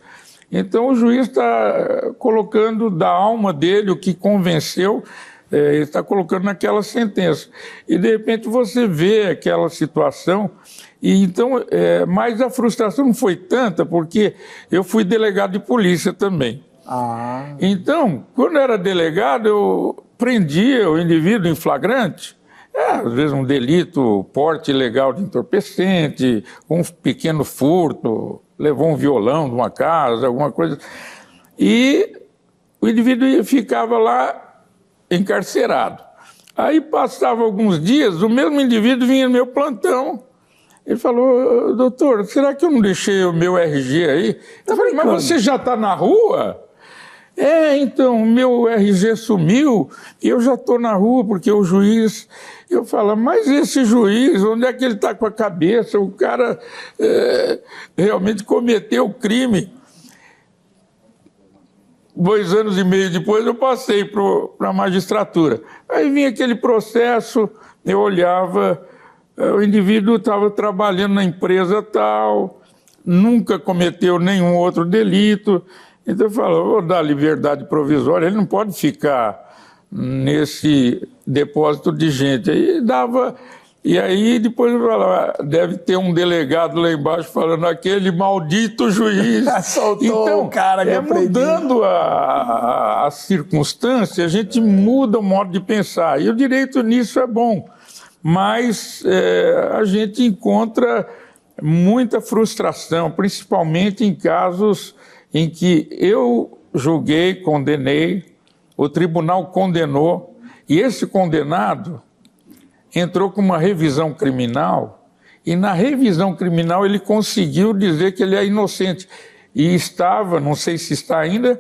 então o juiz está colocando da alma dele o que convenceu, ele está colocando naquela sentença. E de repente você vê aquela situação, e então, mas a frustração não foi tanta, porque eu fui delegado de polícia também. Então, quando eu era delegado, eu prendia o indivíduo em flagrante, às vezes um delito, porte ilegal de entorpecente, um pequeno furto, levou um violão de uma casa, alguma coisa, e o indivíduo ficava lá encarcerado. Aí passava alguns dias, o mesmo indivíduo vinha no meu plantão, ele falou: doutor, será que eu não deixei o meu RG aí? Eu falei: mas você já está na rua? Então, meu RG sumiu e eu já estou na rua porque o juiz... Eu falo: mas esse juiz, onde é que ele está com a cabeça? O cara realmente cometeu o crime. 2 anos e meio depois eu passei para a magistratura. Aí vinha aquele processo, eu olhava, o indivíduo estava trabalhando na empresa tal, nunca cometeu nenhum outro delito. Então eu falo: vou dar liberdade provisória, ele não pode ficar nesse depósito de gente. Aí dava, e aí depois eu falava: deve ter um delegado lá embaixo falando: aquele maldito juiz. Soltou então, o cara que mudando a circunstância, a gente muda o modo de pensar. E o direito nisso é bom, mas a gente encontra muita frustração, principalmente em casos em que eu julguei, condenei, o tribunal condenou, e esse condenado entrou com uma revisão criminal, e na revisão criminal ele conseguiu dizer que ele é inocente. E estava, não sei se está ainda,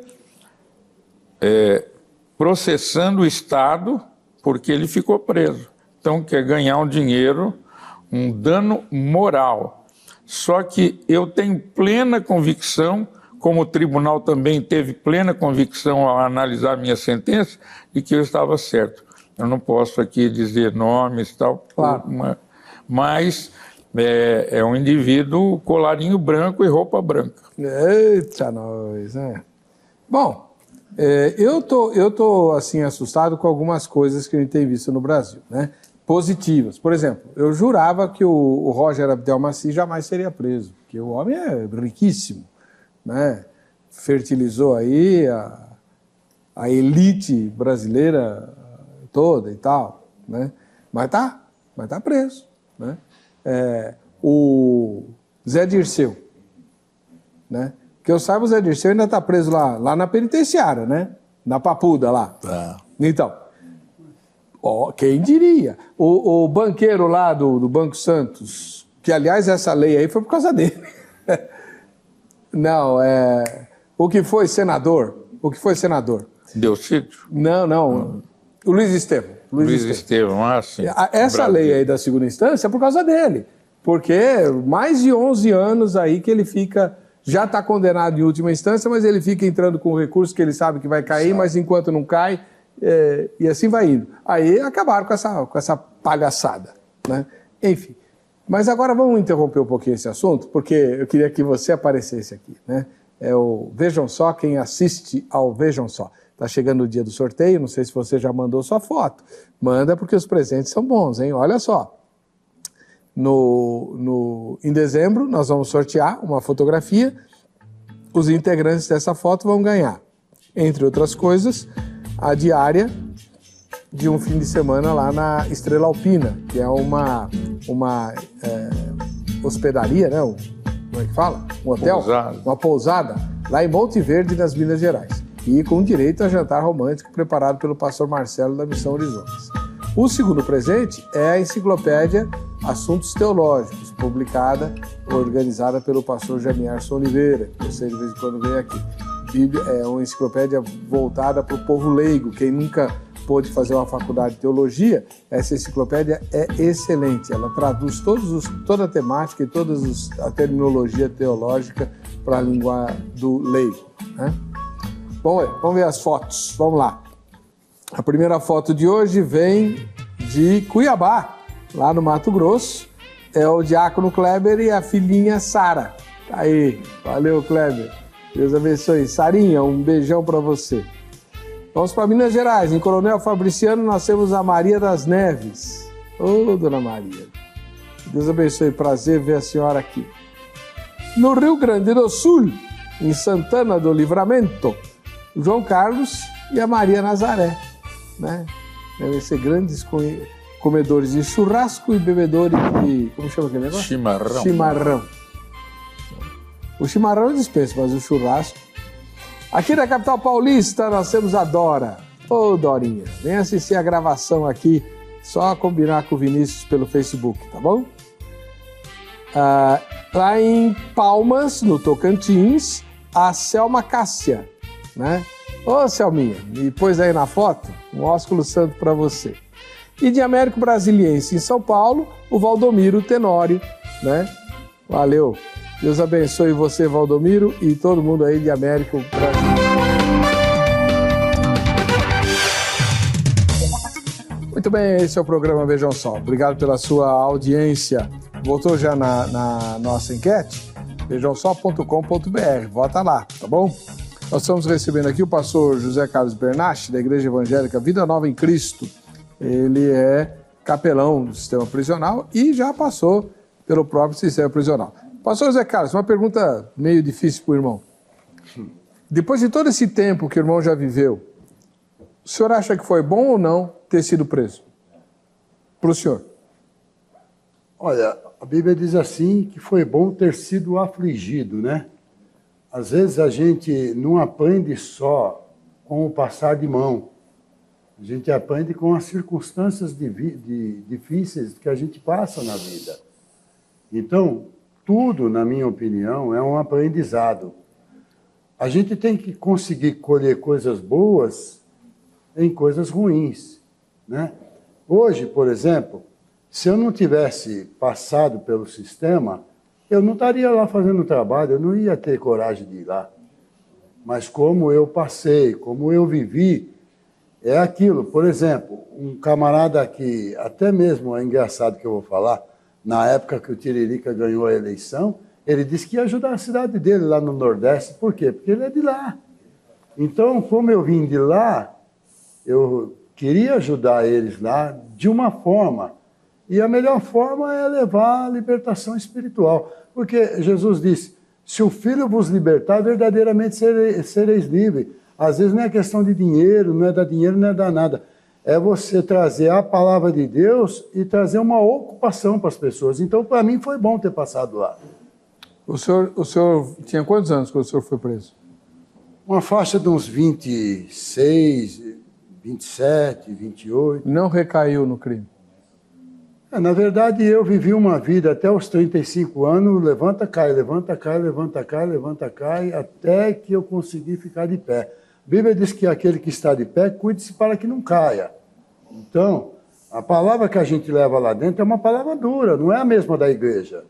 processando o Estado porque ele ficou preso. Então quer ganhar um dinheiro, um dano moral. Só que eu tenho plena convicção, como o tribunal também teve plena convicção ao analisar minha sentença, de que eu estava certo. Eu não posso aqui dizer nomes e tal, claro, mas é um indivíduo colarinho branco e roupa branca. Eita, nós, né? Bom, eu tô assim, assustado com algumas coisas que a gente tem visto no Brasil, né? Positivas. Por exemplo, eu jurava que o Roger Abdelmaci jamais seria preso, porque o homem é riquíssimo, né? Fertilizou aí a elite brasileira toda e tal, né? Mas tá preso, né? O Zé Dirceu, né? Que eu saiba, o Zé Dirceu ainda está preso lá na penitenciária, né? Na Papuda lá. Então, quem diria? O banqueiro lá do Banco Santos, que aliás essa lei aí foi por causa dele. Não, o que foi senador? Deu sítio? Não. O Luiz Estevam. Luiz Estevam, sim. Essa lei aí da segunda instância é por causa dele. Porque mais de 11 anos aí que ele fica, já está condenado em última instância, mas ele fica entrando com recurso que ele sabe que vai cair, mas enquanto não cai, e assim vai indo. Aí acabaram com essa palhaçada, né? Enfim. Mas agora vamos interromper um pouquinho esse assunto, porque eu queria que você aparecesse aqui, né? Vejam Só, quem assiste ao Vejam Só. Está chegando o dia do sorteio, não sei se você já mandou sua foto. Manda, porque os presentes são bons, hein? Olha só. Em dezembro, nós vamos sortear uma fotografia. Os integrantes dessa foto vão ganhar, entre outras coisas, a diária de um fim de semana lá na Estrela Alpina, que é uma hospedaria, né? Como é que fala? Um hotel? Uma pousada, lá em Monte Verde, nas Minas Gerais. E com direito a jantar romântico preparado pelo pastor Marcelo da Missão Horizontes. O segundo presente é a enciclopédia Assuntos Teológicos, publicada, organizada pelo pastor Jamierson Oliveira, que você de vez em quando vem aqui. Bíblia é uma enciclopédia voltada para o povo leigo, quem nunca pôde fazer uma faculdade de teologia, essa enciclopédia é excelente. Ela traduz toda a temática e toda a terminologia teológica para a língua do leigo, né? Bom, vamos ver as fotos. Vamos lá. A primeira foto de hoje vem de Cuiabá, lá no Mato Grosso. É o diácono Kleber e a filhinha Sara. Tá aí. Valeu, Kleber. Deus abençoe. Sarinha, um beijão para você. Vamos para Minas Gerais. Em Coronel Fabriciano, nós temos a Maria das Neves. Ô, dona Maria. Deus abençoe. Prazer ver a senhora aqui. No Rio Grande do Sul, em Santana do Livramento, o João Carlos e a Maria Nazaré, né? Devem ser grandes comedores de churrasco e bebedores de... Como chama aquele negócio? Chimarrão. Chimarrão. O chimarrão eu dispenso, mas o churrasco... Aqui na capital paulista nós temos a Dora. Ô, Dorinha, vem assistir a gravação aqui, só combinar com o Vinícius pelo Facebook, tá bom? Lá em Palmas, no Tocantins, a Selma Cássia, né? Ô, Selminha, me pôs aí na foto um ósculo santo para você. E de Américo Brasiliense, em São Paulo, o Valdomiro Tenório, né? Valeu. Deus abençoe você, Valdomiro, e todo mundo aí de Américo Brasiliense. Muito bem, esse é o programa Vejam Só. Obrigado pela sua audiência. Voltou já na nossa enquete? vejamsó.com.br. Vota lá, tá bom? Nós estamos recebendo aqui o pastor José Carlos Bernach, da Igreja Evangélica Vida Nova em Cristo. Ele é capelão do sistema prisional e já passou pelo próprio sistema prisional. Pastor José Carlos, uma pergunta meio difícil para o irmão. Depois de todo esse tempo que o irmão já viveu, o senhor acha que foi bom ou não ter sido preso? Para o senhor. Olha, a Bíblia diz assim que foi bom ter sido afligido, né? Às vezes a gente não aprende só com o passar de mão. A gente aprende com as circunstâncias difíceis que a gente passa na vida. Então, tudo, na minha opinião, é um aprendizado. A gente tem que conseguir colher coisas boas em coisas ruins, né? Hoje, por exemplo, se eu não tivesse passado pelo sistema, eu não estaria lá fazendo trabalho, eu não ia ter coragem de ir lá. Mas como eu passei, como eu vivi, é aquilo. Por exemplo, um camarada que, até mesmo é engraçado que eu vou falar, na época que o Tiririca ganhou a eleição, ele disse que ia ajudar a cidade dele lá no Nordeste. Por quê? Porque ele é de lá. Então, como eu vim de lá, eu queria ajudar eles lá de uma forma. E a melhor forma é levar a libertação espiritual. Porque Jesus disse, se o Filho vos libertar, verdadeiramente sereis livres. Às vezes não é questão de dinheiro, não é dar dinheiro, não é dar nada. É você trazer a palavra de Deus e trazer uma ocupação para as pessoas. Então, para mim, foi bom ter passado lá. O senhor tinha quantos anos quando o senhor foi preso? Uma faixa de uns 26, 27, 28. Não recaiu no crime? Na verdade, eu vivi uma vida até os 35 anos, levanta, cai, levanta, cai, levanta, cai, levanta, cai, até que eu consegui ficar de pé. A Bíblia diz que aquele que está de pé, cuide-se para que não caia. Então, a palavra que a gente leva lá dentro é uma palavra dura, não é a mesma da igreja.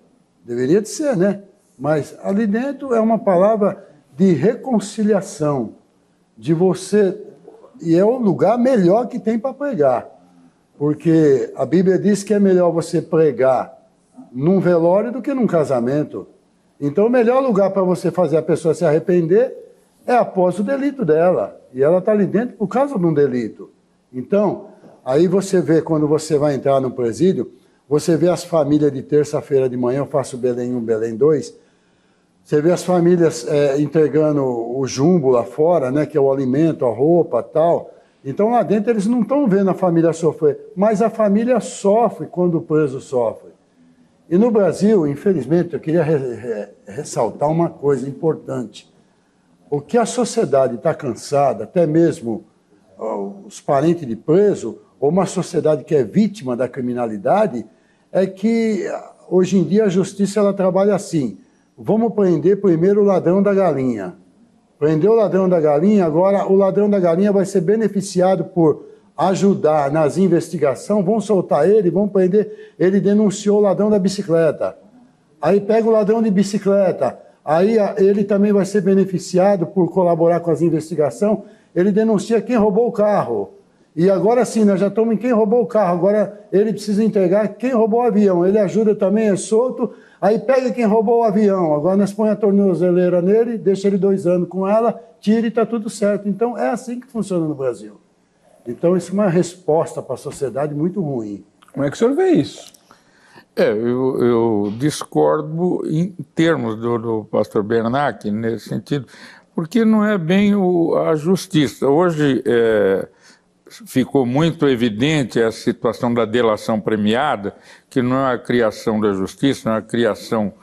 Deveria de ser, né? Mas ali dentro é uma palavra de reconciliação, de você... E é o lugar melhor que tem para pregar. Porque a Bíblia diz que é melhor você pregar num velório do que num casamento. Então, o melhor lugar para você fazer a pessoa se arrepender é após o delito dela. E ela está ali dentro por causa de um delito. Então, aí você vê, quando você vai entrar no presídio, você vê as famílias de terça-feira de manhã, eu faço Belém 1, Belém 2, você vê as famílias entregando o jumbo lá fora, né, que é o alimento, a roupa e tal. Então, lá dentro, eles não estão vendo a família sofrer, mas a família sofre quando o preso sofre. E no Brasil, infelizmente, eu queria ressaltar uma coisa importante. O que a sociedade está cansada, até mesmo os parentes de preso, ou uma sociedade que é vítima da criminalidade, é que, hoje em dia, a justiça ela trabalha assim. Vamos prender primeiro o ladrão da galinha. Prendeu o ladrão da galinha, agora o ladrão da galinha vai ser beneficiado por ajudar nas investigações, vão soltar ele, vão prender. Ele denunciou o ladrão da bicicleta. Aí pega o ladrão de bicicleta. Aí ele também vai ser beneficiado por colaborar com as investigações. Ele denuncia quem roubou o carro. E agora sim, nós já estamos em quem roubou o carro. Agora ele precisa entregar quem roubou o avião. Ele ajuda também, é solto. Aí pega quem roubou o avião. Agora nós põe a tornozeleira nele, deixa ele 2 anos com ela, tira e está tudo certo. Então é assim que funciona no Brasil. Então isso é uma resposta para a sociedade muito ruim. Como é que o senhor vê isso? Eu discordo em termos do pastor Bernanke nesse sentido, porque não é bem a justiça. Hoje ficou muito evidente a situação da delação premiada, que não é a criação da justiça, não é a criação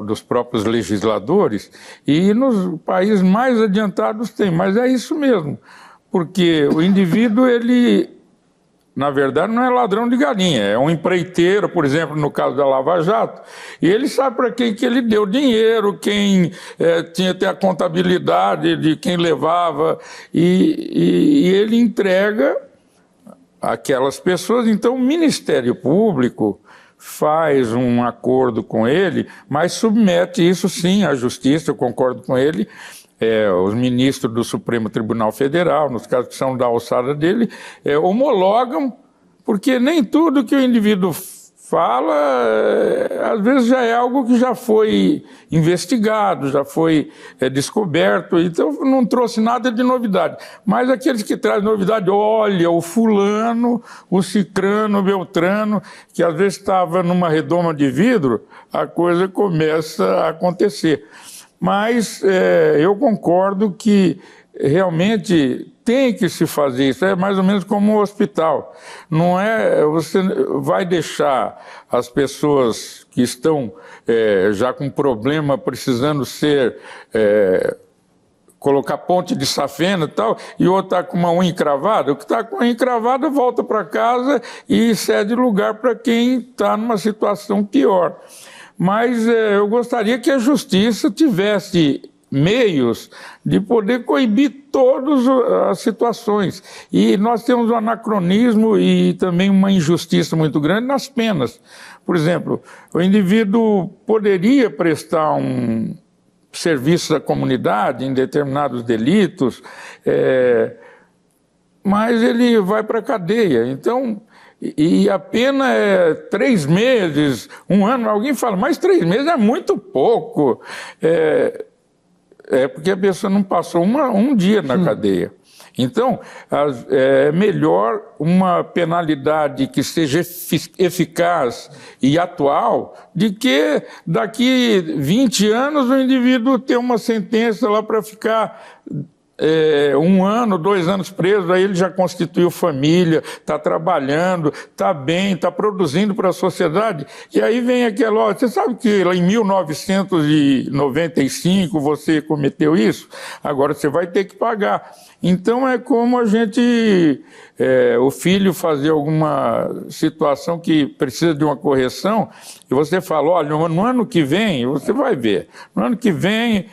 dos próprios legisladores, e nos países mais adiantados tem, mas é isso mesmo, porque o indivíduo, ele, na verdade, não é ladrão de galinha, é um empreiteiro, por exemplo, no caso da Lava Jato, e ele sabe para quem que ele deu dinheiro, quem tinha até a contabilidade de quem levava, e ele entrega aquelas pessoas. Então o Ministério Público faz um acordo com ele, mas submete isso sim à justiça, eu concordo com ele. Os ministros do Supremo Tribunal Federal, nos casos que são da alçada dele, homologam, porque nem tudo que o indivíduo fala, às vezes já é algo que já foi investigado, já foi descoberto, então não trouxe nada de novidade. Mas aqueles que trazem novidade, olha, o fulano, o cicrano, o beltrano, que às vezes estava numa redoma de vidro, a coisa começa a acontecer. Mas eu concordo que realmente tem que se fazer isso, é mais ou menos como um hospital. Não é, você vai deixar as pessoas que estão já com problema, precisando colocar ponte de safena e tal, e o outro está com uma unha encravada. O que está com a unha encravada volta para casa e cede lugar para quem está numa situação pior. Mas eu gostaria que a justiça tivesse meios de poder coibir todas as situações. E nós temos um anacronismo e também uma injustiça muito grande nas penas. Por exemplo, o indivíduo poderia prestar um serviço à comunidade em determinados delitos, mas ele vai para a cadeia. Então, e a pena é 3 meses, 1 ano. Alguém fala, mas 3 meses é muito pouco. Porque a pessoa não passou um dia na cadeia. Então, é melhor uma penalidade que seja eficaz e atual, de que daqui 20 anos o indivíduo ter uma sentença lá para ficar 1 ano, 2 anos preso, aí ele já constituiu família, está trabalhando, está bem, está produzindo para a sociedade. E aí vem aquela, você sabe que lá em 1995 você cometeu isso? Agora você vai ter que pagar. Então é como a gente, o filho fazer alguma situação que precisa de uma correção, e você fala, olha, no ano que vem, você vai ver, no ano que vem...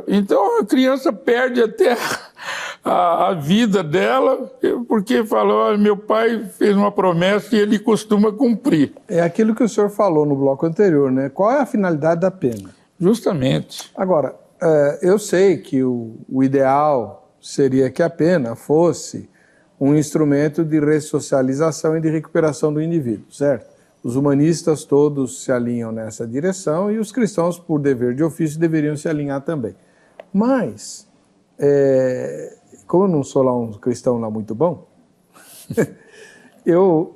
Então a criança perde até a vida dela, porque falou, olha, meu pai fez uma promessa e ele costuma cumprir. É aquilo que o senhor falou no bloco anterior, né? Qual é a finalidade da pena? Justamente. Agora, eu sei que o ideal seria que a pena fosse um instrumento de ressocialização e de recuperação do indivíduo, certo? Os humanistas todos se alinham nessa direção e os cristãos, por dever de ofício, deveriam se alinhar também. Mas, como eu não sou lá um cristão lá muito bom, eu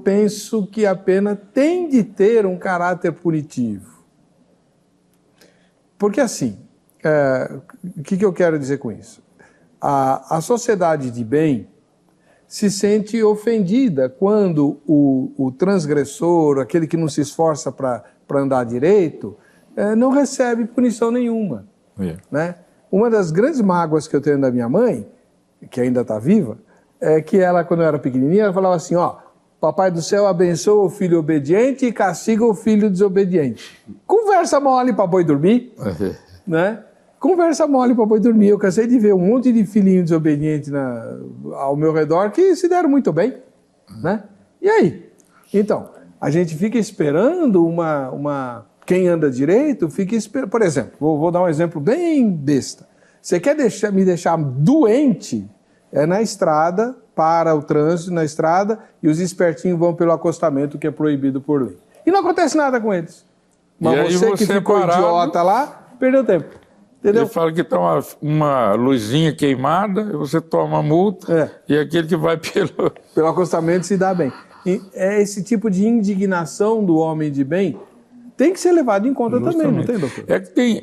penso que a pena tem de ter um caráter punitivo. Porque assim, o que eu quero dizer com isso? A sociedade de bem se sente ofendida quando o transgressor, aquele que não se esforça para andar direito, não recebe punição nenhuma. Né? Uma das grandes mágoas que eu tenho da minha mãe, que ainda está viva, é que ela, quando eu era pequenininha, ela falava assim, Papai do céu abençoa o filho obediente e castiga o filho desobediente. Conversa mole para boi dormir, né? conversa mole para poder dormir. Eu cansei de ver um monte de filhinhos desobedientes ao meu redor que se deram muito bem, né? E aí? Então, a gente fica esperando quem anda direito, fica esperando. Por exemplo, vou dar um exemplo bem besta. Você quer me deixar doente? É na estrada, para o trânsito na estrada e os espertinhos vão pelo acostamento, que é proibido por lei. E não acontece nada com eles. Mas você que ficou idiota lá, perdeu tempo. Entendeu? Ele fala que está uma luzinha queimada, você toma multa, e aquele que vai pelo acostamento se dá bem. E é esse tipo de indignação do homem de bem tem que ser levado em conta também, não tem, doutor? É que tem,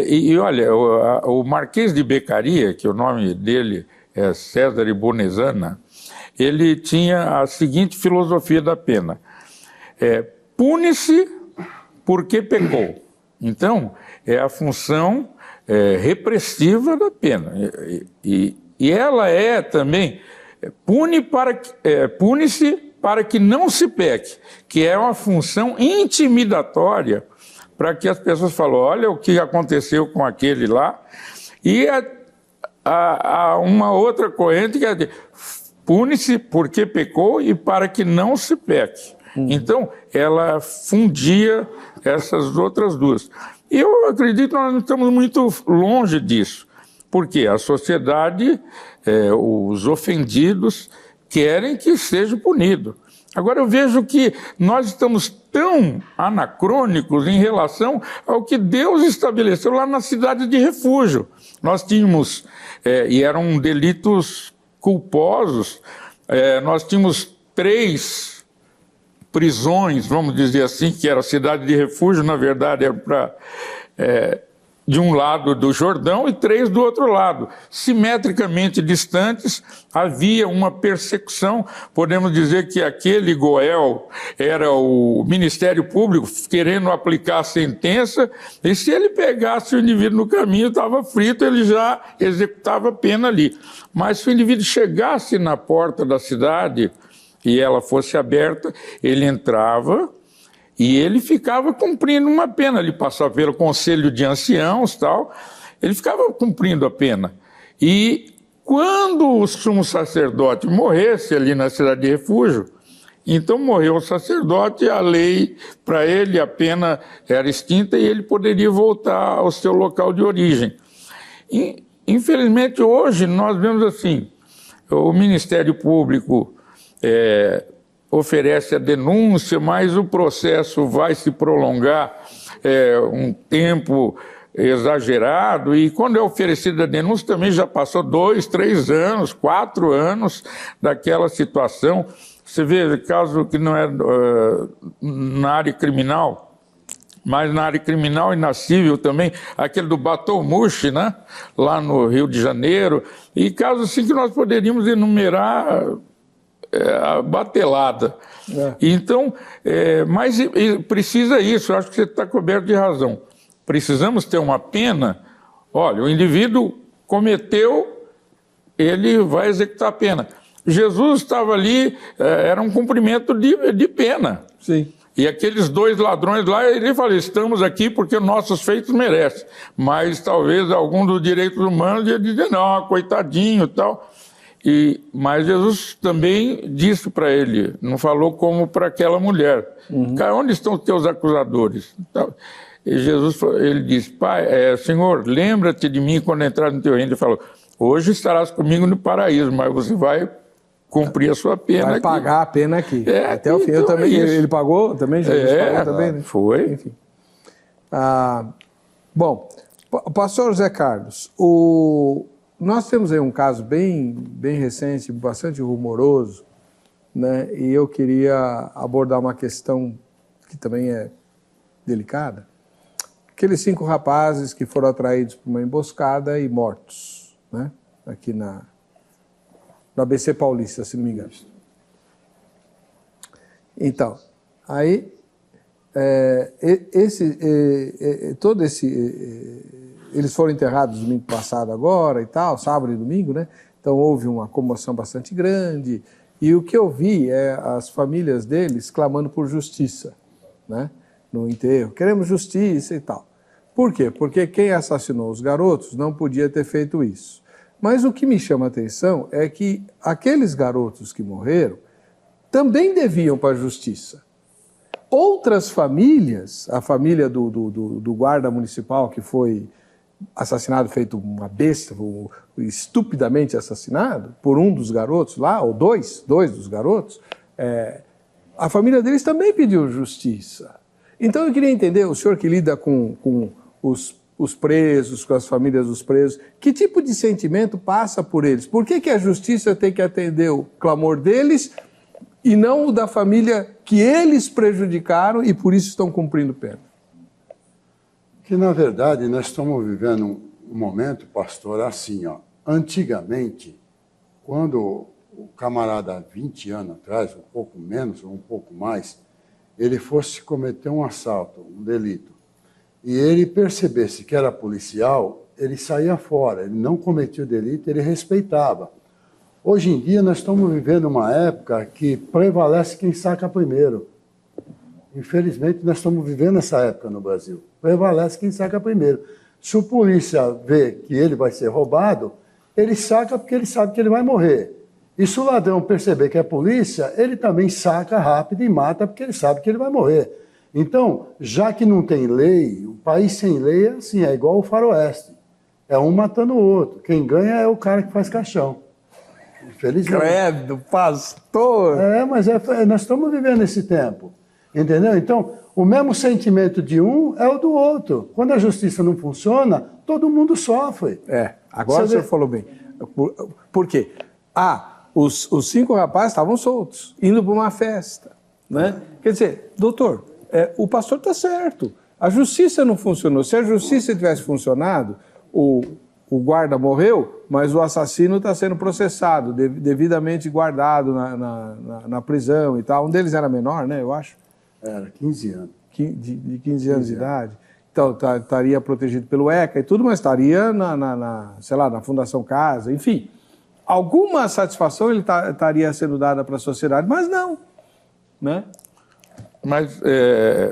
e olha, o Marquês de Beccaria, que o nome dele é César Bonesana, ele tinha a seguinte filosofia da pena: pune-se porque pecou. Então, é a função repressiva da pena. E ela é também, pune-se para que não se peque, que é uma função intimidatória para que as pessoas falem, olha o que aconteceu com aquele lá. E há uma outra corrente que é de pune-se porque pecou e para que não se peque. Então, ela fundia essas outras duas. E eu acredito que nós não estamos muito longe disso, porque a sociedade, os ofendidos, querem que seja punido. Agora eu vejo que nós estamos tão anacrônicos em relação ao que Deus estabeleceu lá na cidade de refúgio. Nós tínhamos, e eram delitos culposos, nós tínhamos 3 prisões, vamos dizer assim, que era a cidade de refúgio, na verdade era de um lado do Jordão e 3 do outro lado. Simetricamente distantes, havia uma persecução. Podemos dizer que aquele Goel era o Ministério Público querendo aplicar a sentença, e se ele pegasse o indivíduo no caminho, estava frito, ele já executava a pena ali. Mas se o indivíduo chegasse na porta da cidade e ela fosse aberta, ele entrava e ele ficava cumprindo uma pena. Ele passava pelo conselho de anciãos, tal, ele ficava cumprindo a pena. E quando o sumo sacerdote morresse ali na cidade de refúgio, então morreu o sacerdote, a lei para ele, a pena era extinta e ele poderia voltar ao seu local de origem. E, infelizmente, hoje nós vemos assim, o Ministério Público oferece a denúncia, mas o processo vai se prolongar um tempo exagerado, e quando é oferecida a denúncia também já passou 2, 3 anos, 4 anos daquela situação. Você vê caso que não é na área criminal, mas na área criminal e na civil também, aquele do Batomushi, né? Lá no Rio de Janeiro, e casos assim que nós poderíamos enumerar a batelada. Então, mas precisa isso, eu acho que você está coberto de razão. Precisamos ter uma pena. Olha, o indivíduo cometeu, ele vai executar a pena. Jesus estava ali, era um cumprimento de pena. Sim. E aqueles 2 ladrões lá, ele falou, estamos aqui porque nossos feitos merecem. Mas talvez algum dos direitos humanos ia dizer, não, coitadinho e tal. Mas Jesus também disse para ele, não falou como para aquela mulher, cara, onde estão os teus acusadores? Então, e Jesus, ele disse, pai, Senhor, lembra-te de mim quando entrar no teu reino. Ele falou, hoje estarás comigo no paraíso, mas você vai cumprir a sua pena vai aqui. Vai pagar a pena aqui, até o fim. Eu também, ele pagou também? Jesus pagou também, né? Foi. Enfim. Bom, pastor José Carlos, nós temos aí um caso bem recente, bastante rumoroso, né? E eu queria abordar uma questão que também é delicada. Aqueles 5 rapazes que foram atraídos por uma emboscada e mortos, né? Aqui na ABC Paulista, se não me engano. Então, aí, eles foram enterrados domingo passado agora e tal, sábado e domingo, né? Então houve uma comoção bastante grande, e o que eu vi é as famílias deles clamando por justiça, né? No enterro, queremos justiça e tal. Por quê? Porque quem assassinou os garotos não podia ter feito isso. Mas o que me chama a atenção é que aqueles garotos que morreram também deviam para a justiça. Outras famílias, a família do guarda municipal que foi assassinado, feito uma besta, estupidamente assassinado por um dos garotos lá, ou dois dos garotos, a família deles também pediu justiça. Então eu queria entender, o senhor que lida com os presos, com as famílias dos presos, que tipo de sentimento passa por eles? Por que a justiça tem que atender o clamor deles e não o da família que eles prejudicaram e por isso estão cumprindo pena? Que, na verdade, nós estamos vivendo um momento, pastor, assim, ó. Antigamente, quando o camarada, 20 anos atrás, um pouco menos ou um pouco mais, ele fosse cometer um assalto, um delito, e ele percebesse que era policial, ele saía fora, ele não cometia o delito, ele respeitava. Hoje em dia, nós estamos vivendo uma época que prevalece quem saca primeiro. Infelizmente, nós estamos vivendo essa época no Brasil. Prevalece quem saca primeiro. Se o polícia vê que ele vai ser roubado, ele saca porque ele sabe que ele vai morrer. E se o ladrão perceber que é polícia, ele também saca rápido e mata porque ele sabe que ele vai morrer. Então, já que não tem lei, o país sem lei é assim, é igual o faroeste. É um matando o outro. Quem ganha é o cara que faz caixão. Infelizmente. Credo, pastor! Mas nós estamos vivendo esse tempo. Entendeu? Então, o mesmo sentimento de um é o do outro. Quando a justiça não funciona, todo mundo sofre. Agora o senhor falou bem. Por quê? Os 5 rapazes estavam soltos, indo para uma festa. Né? Quer dizer, doutor, o pastor está certo. A justiça não funcionou. Se a justiça tivesse funcionado, o guarda morreu, mas o assassino está sendo processado, devidamente guardado na prisão e tal. Um deles era menor, né, eu acho? Era 15 anos. De 15 anos de idade. Então, estaria protegido pelo ECA e tudo, mas estaria sei lá, na Fundação Casa, enfim. Alguma satisfação ele estaria sendo dada para a sociedade, mas não, né? Mas,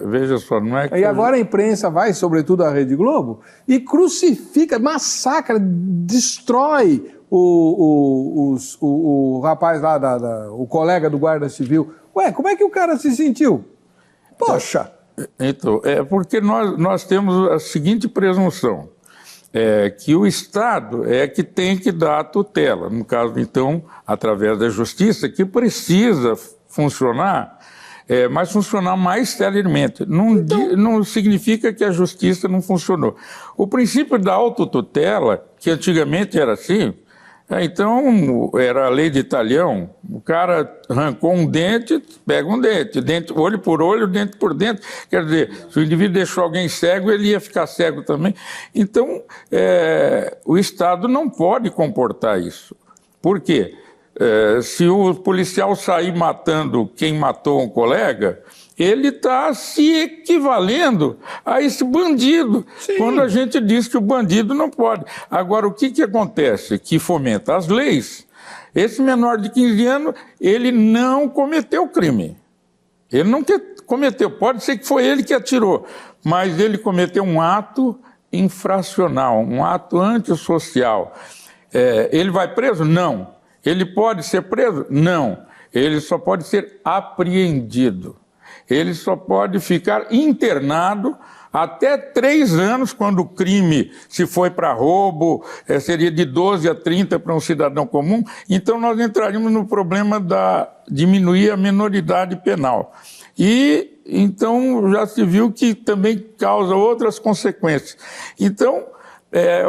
veja só, não é que... E agora a imprensa vai, sobretudo a Rede Globo, e crucifica, massacra, destrói o rapaz lá, o colega do Guarda Civil. Ué, como é que o cara se sentiu? Poxa! Então, porque nós temos a seguinte presunção, que o Estado é que tem que dar a tutela, no caso, então, através da Justiça, que precisa funcionar, mas funcionar mais celeremente. Não significa que a Justiça não funcionou. O princípio da autotutela, que antigamente era assim, então era a lei de talhão, o cara arrancou um dente, pega um dente, olho por olho, dente por dente, quer dizer, se o indivíduo deixou alguém cego, ele ia ficar cego também. Então, o Estado não pode comportar isso. Por quê? Se o policial sair matando quem matou um colega, ele está se equivalendo a esse bandido. Sim. Quando a gente diz que o bandido não pode. Agora, o que acontece? Que fomenta as leis. Esse menor de 15 anos, ele não cometeu crime. Ele não cometeu. Pode ser que foi ele que atirou, mas ele cometeu um ato infracional, um ato antissocial. Ele vai preso? Não. Ele pode ser preso? Não. Ele só pode ser apreendido. Ele só pode ficar internado até 3 anos, quando o crime, se foi para roubo, seria de 12 a 30 para um cidadão comum. Então, nós entraríamos no problema da diminuir a minoridade penal. E, então, já se viu que também causa outras consequências. Então,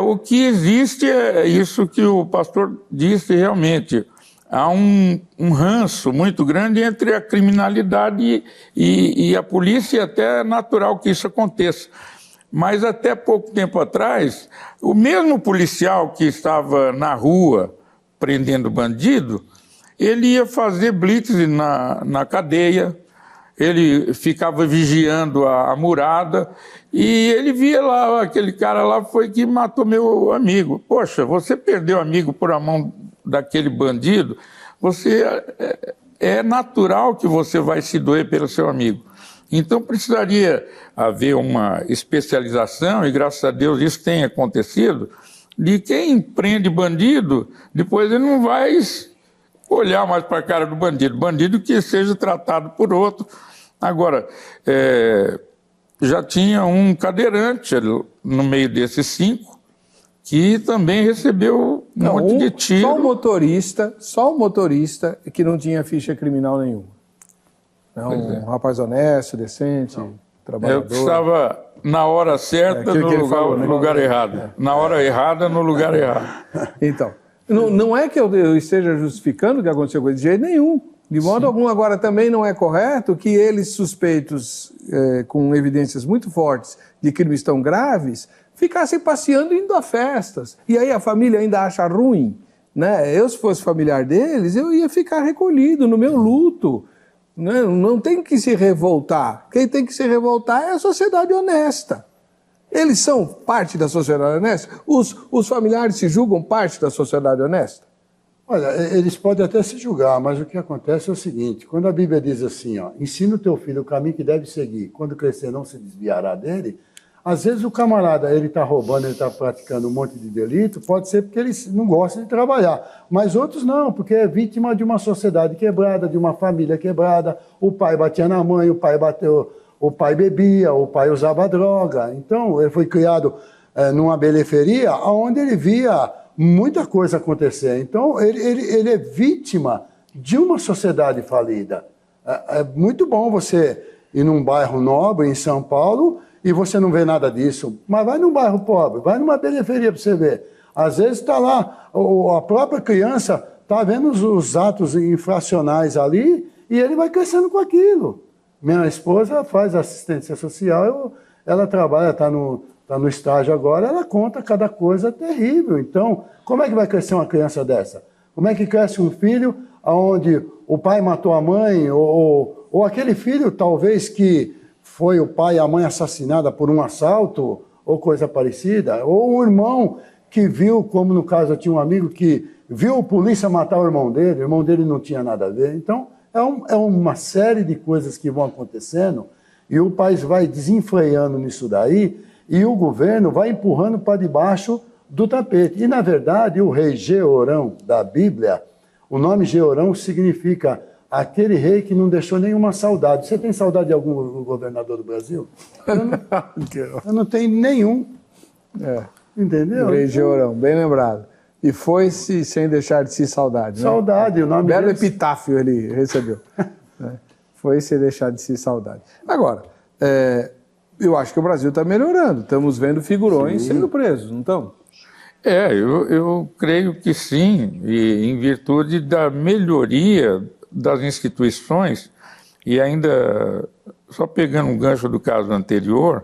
o que existe é isso que o pastor disse realmente. Há um ranço muito grande entre a criminalidade e a polícia, e até é natural que isso aconteça. Mas até pouco tempo atrás, o mesmo policial que estava na rua prendendo bandido, ele ia fazer blitz na cadeia, ele ficava vigiando a murada, e ele via lá, aquele cara lá foi que matou meu amigo. Poxa, você perdeu amigo por a mão daquele bandido, é natural que você vai se doer pelo seu amigo. Então precisaria haver uma especialização, e graças a Deus isso tem acontecido, de quem prende bandido, depois ele não vai olhar mais para a cara do bandido. Bandido que seja tratado por outro. Agora, já tinha um cadeirante no meio desses 5, que também recebeu um monte de tiro. Só o motorista que não tinha ficha criminal nenhuma. Um rapaz honesto, decente, trabalhador. Que estava na hora certa, no lugar errado. Na hora errada, no lugar errado. Então, não é que eu esteja justificando o que aconteceu com ele de jeito nenhum. De modo algum, agora também não é correto que eles, suspeitos com evidências muito fortes de crimes tão graves, ficassem passeando indo a festas. E aí a família ainda acha ruim, né? Eu, se fosse familiar deles, eu ia ficar recolhido no meu luto. Não tem que se revoltar. Quem tem que se revoltar é a sociedade honesta. Eles são parte da sociedade honesta? Os familiares se julgam parte da sociedade honesta? Olha, eles podem até se julgar, mas o que acontece é o seguinte, quando a Bíblia diz assim, ensina o teu filho o caminho que deve seguir, quando crescer não se desviará dele, às vezes o camarada, ele está roubando, ele está praticando um monte de delito, pode ser porque ele não gosta de trabalhar, mas outros não, porque é vítima de uma sociedade quebrada, de uma família quebrada, o pai batia na mãe, o pai bebia, o pai usava droga, então ele foi criado numa periferia onde ele via muita coisa acontecer, então ele é vítima de uma sociedade falida. É muito bom você ir num bairro nobre em São Paulo e você não vê nada disso, mas vai num bairro pobre, vai numa periferia para você ver. Às vezes está lá, a própria criança está vendo os atos infracionais ali e ele vai crescendo com aquilo. Minha esposa faz assistência social, ela trabalha, está no estágio agora, ela conta cada coisa terrível. Então, como é que vai crescer uma criança dessa? Como é que cresce um filho onde o pai matou a mãe, ou aquele filho, talvez, que foi o pai e a mãe assassinada por um assalto, ou coisa parecida, ou um irmão que viu, como no caso eu tinha um amigo que viu a polícia matar o irmão dele não tinha nada a ver. Então, é uma série de coisas que vão acontecendo, e o país vai desenfreando nisso daí, e o governo vai empurrando para debaixo do tapete. E, na verdade, o rei Jeorão da Bíblia, o nome Jeorão significa aquele rei que não deixou nenhuma saudade. Você tem saudade de algum governador do Brasil? Eu não tenho nenhum. Entendeu? O rei Jeorão, bem lembrado. E foi-se sem deixar de si saudade. Saudade, né? O nome belo deles... epitáfio ele recebeu. Foi sem deixar de si saudade. Agora, eu acho que o Brasil está melhorando. Estamos vendo figurões sendo presos, não estamos? Eu creio que sim, e em virtude da melhoria das instituições, e ainda, só pegando um gancho do caso anterior,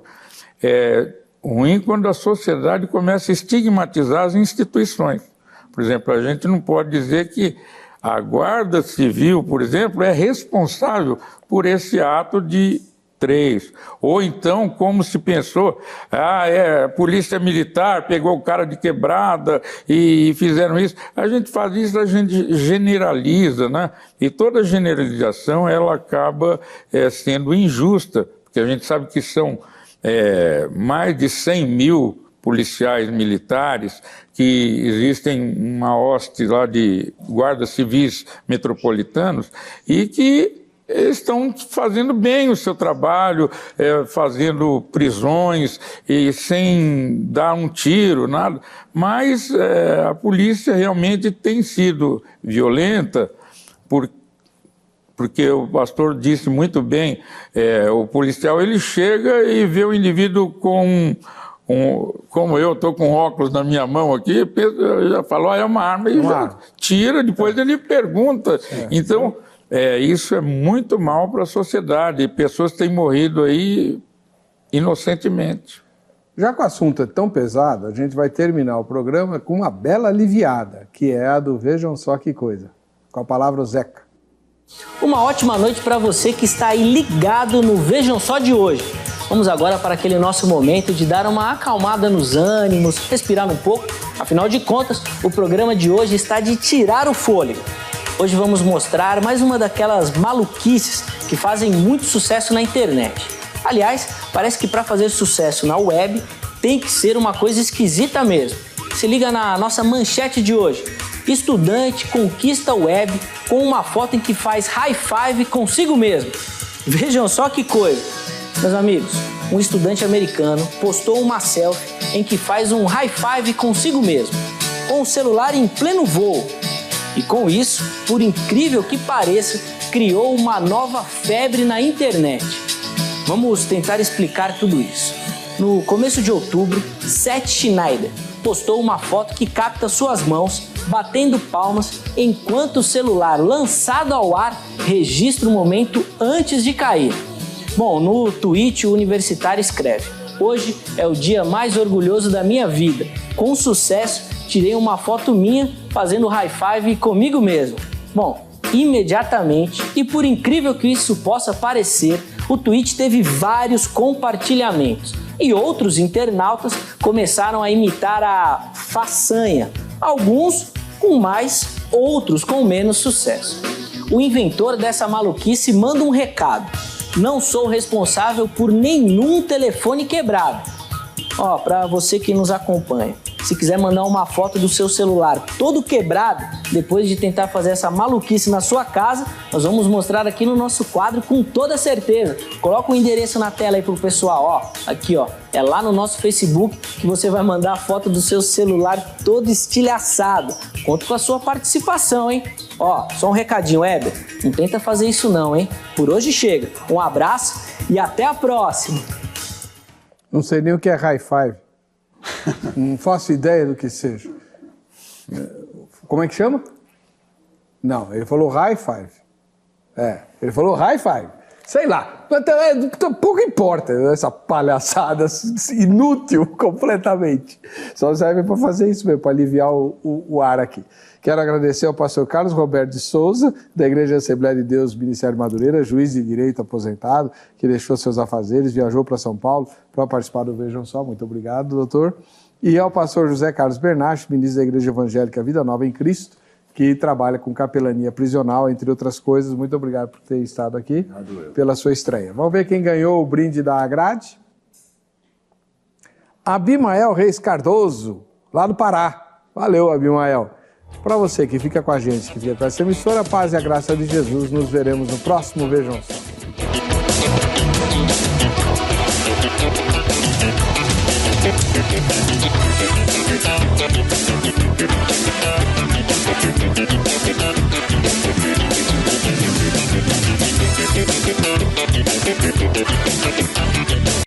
é ruim quando a sociedade começa a estigmatizar as instituições. Por exemplo, a gente não pode dizer que a Guarda Civil, por exemplo, é responsável por esse ato de 3. Ou então, como se pensou, a polícia militar pegou o cara de quebrada e fizeram isso. A gente faz isso, a gente generaliza, né? E toda generalização, ela acaba sendo injusta, porque a gente sabe que são mais de 100 mil policiais militares, que existem uma hoste lá de guardas civis metropolitanos, e que estão fazendo bem o seu trabalho, fazendo prisões e sem dar um tiro, nada. Mas a polícia realmente tem sido violenta, porque o pastor disse muito bem, o policial ele chega e vê o indivíduo como eu estou com óculos na minha mão aqui, já falou, é uma arma, e já tira, depois ele pergunta. Então, isso é muito mal para a sociedade, e pessoas têm morrido aí inocentemente. Já que o assunto é tão pesado, a gente vai terminar o programa com uma bela aliviada, que é a do Vejam Só Que Coisa, com a palavra o Zeca. Uma ótima noite para você que está aí ligado no Vejam Só de hoje. Vamos agora para aquele nosso momento de dar uma acalmada nos ânimos, respirar um pouco. Afinal de contas, o programa de hoje está de tirar o fôlego. Hoje vamos mostrar mais uma daquelas maluquices que fazem muito sucesso na internet. Aliás, parece que para fazer sucesso na web tem que ser uma coisa esquisita mesmo. Se liga na nossa manchete de hoje. Estudante conquista a web com uma foto em que faz high five consigo mesmo. Vejam só que coisa. Meus amigos, um estudante americano postou uma selfie em que faz um high five consigo mesmo, com o celular em pleno voo. E com isso, por incrível que pareça, criou uma nova febre na internet. Vamos tentar explicar tudo isso. No começo de outubro, Seth Schneider postou uma foto que capta suas mãos batendo palmas enquanto o celular lançado ao ar registra o momento antes de cair. Bom, no tweet o universitário escreve: hoje é o dia mais orgulhoso da minha vida. Com sucesso, tirei uma foto minha fazendo high five comigo mesmo. Bom, imediatamente, e por incrível que isso possa parecer, o tweet teve vários compartilhamentos e outros internautas começaram a imitar a façanha, alguns com mais, outros com menos sucesso. O inventor dessa maluquice manda um recado: não sou responsável por nenhum telefone quebrado. Ó, para você que nos acompanha, se quiser mandar uma foto do seu celular todo quebrado, depois de tentar fazer essa maluquice na sua casa, nós vamos mostrar aqui no nosso quadro com toda certeza. Coloca o endereço na tela aí pro pessoal, ó. Aqui, ó. É lá no nosso Facebook que você vai mandar a foto do seu celular todo estilhaçado. Conto com a sua participação, hein? Ó, só um recadinho, Heber. Não tenta fazer isso não, hein? Por hoje chega. Um abraço e até a próxima. Não sei nem o que é high five. Não faço ideia do que seja. Como é que chama? Não, ele falou high five. Ele falou high five. Sei lá. Pouco importa essa palhaçada inútil completamente. Só serve para fazer isso mesmo, para aliviar o ar aqui. Quero agradecer ao pastor Carlos Roberto de Souza, da Igreja Assembleia de Deus, Ministério Madureira, juiz de direito aposentado, que deixou seus afazeres, viajou para São Paulo para participar do Vejam Só. Muito obrigado, doutor. E ao pastor José Carlos Bernache, ministro da Igreja Evangélica Vida Nova em Cristo, que trabalha com capelania prisional, entre outras coisas. Muito obrigado por ter estado aqui, pela sua estreia. Vamos ver quem ganhou o brinde da grade? Abimael Reis Cardoso, lá do Pará. Valeu, Abimael. Para você que fica com a gente, que fica com essa emissora, a paz e a graça de Jesus. Nos veremos no próximo Vejam Só. Thank you.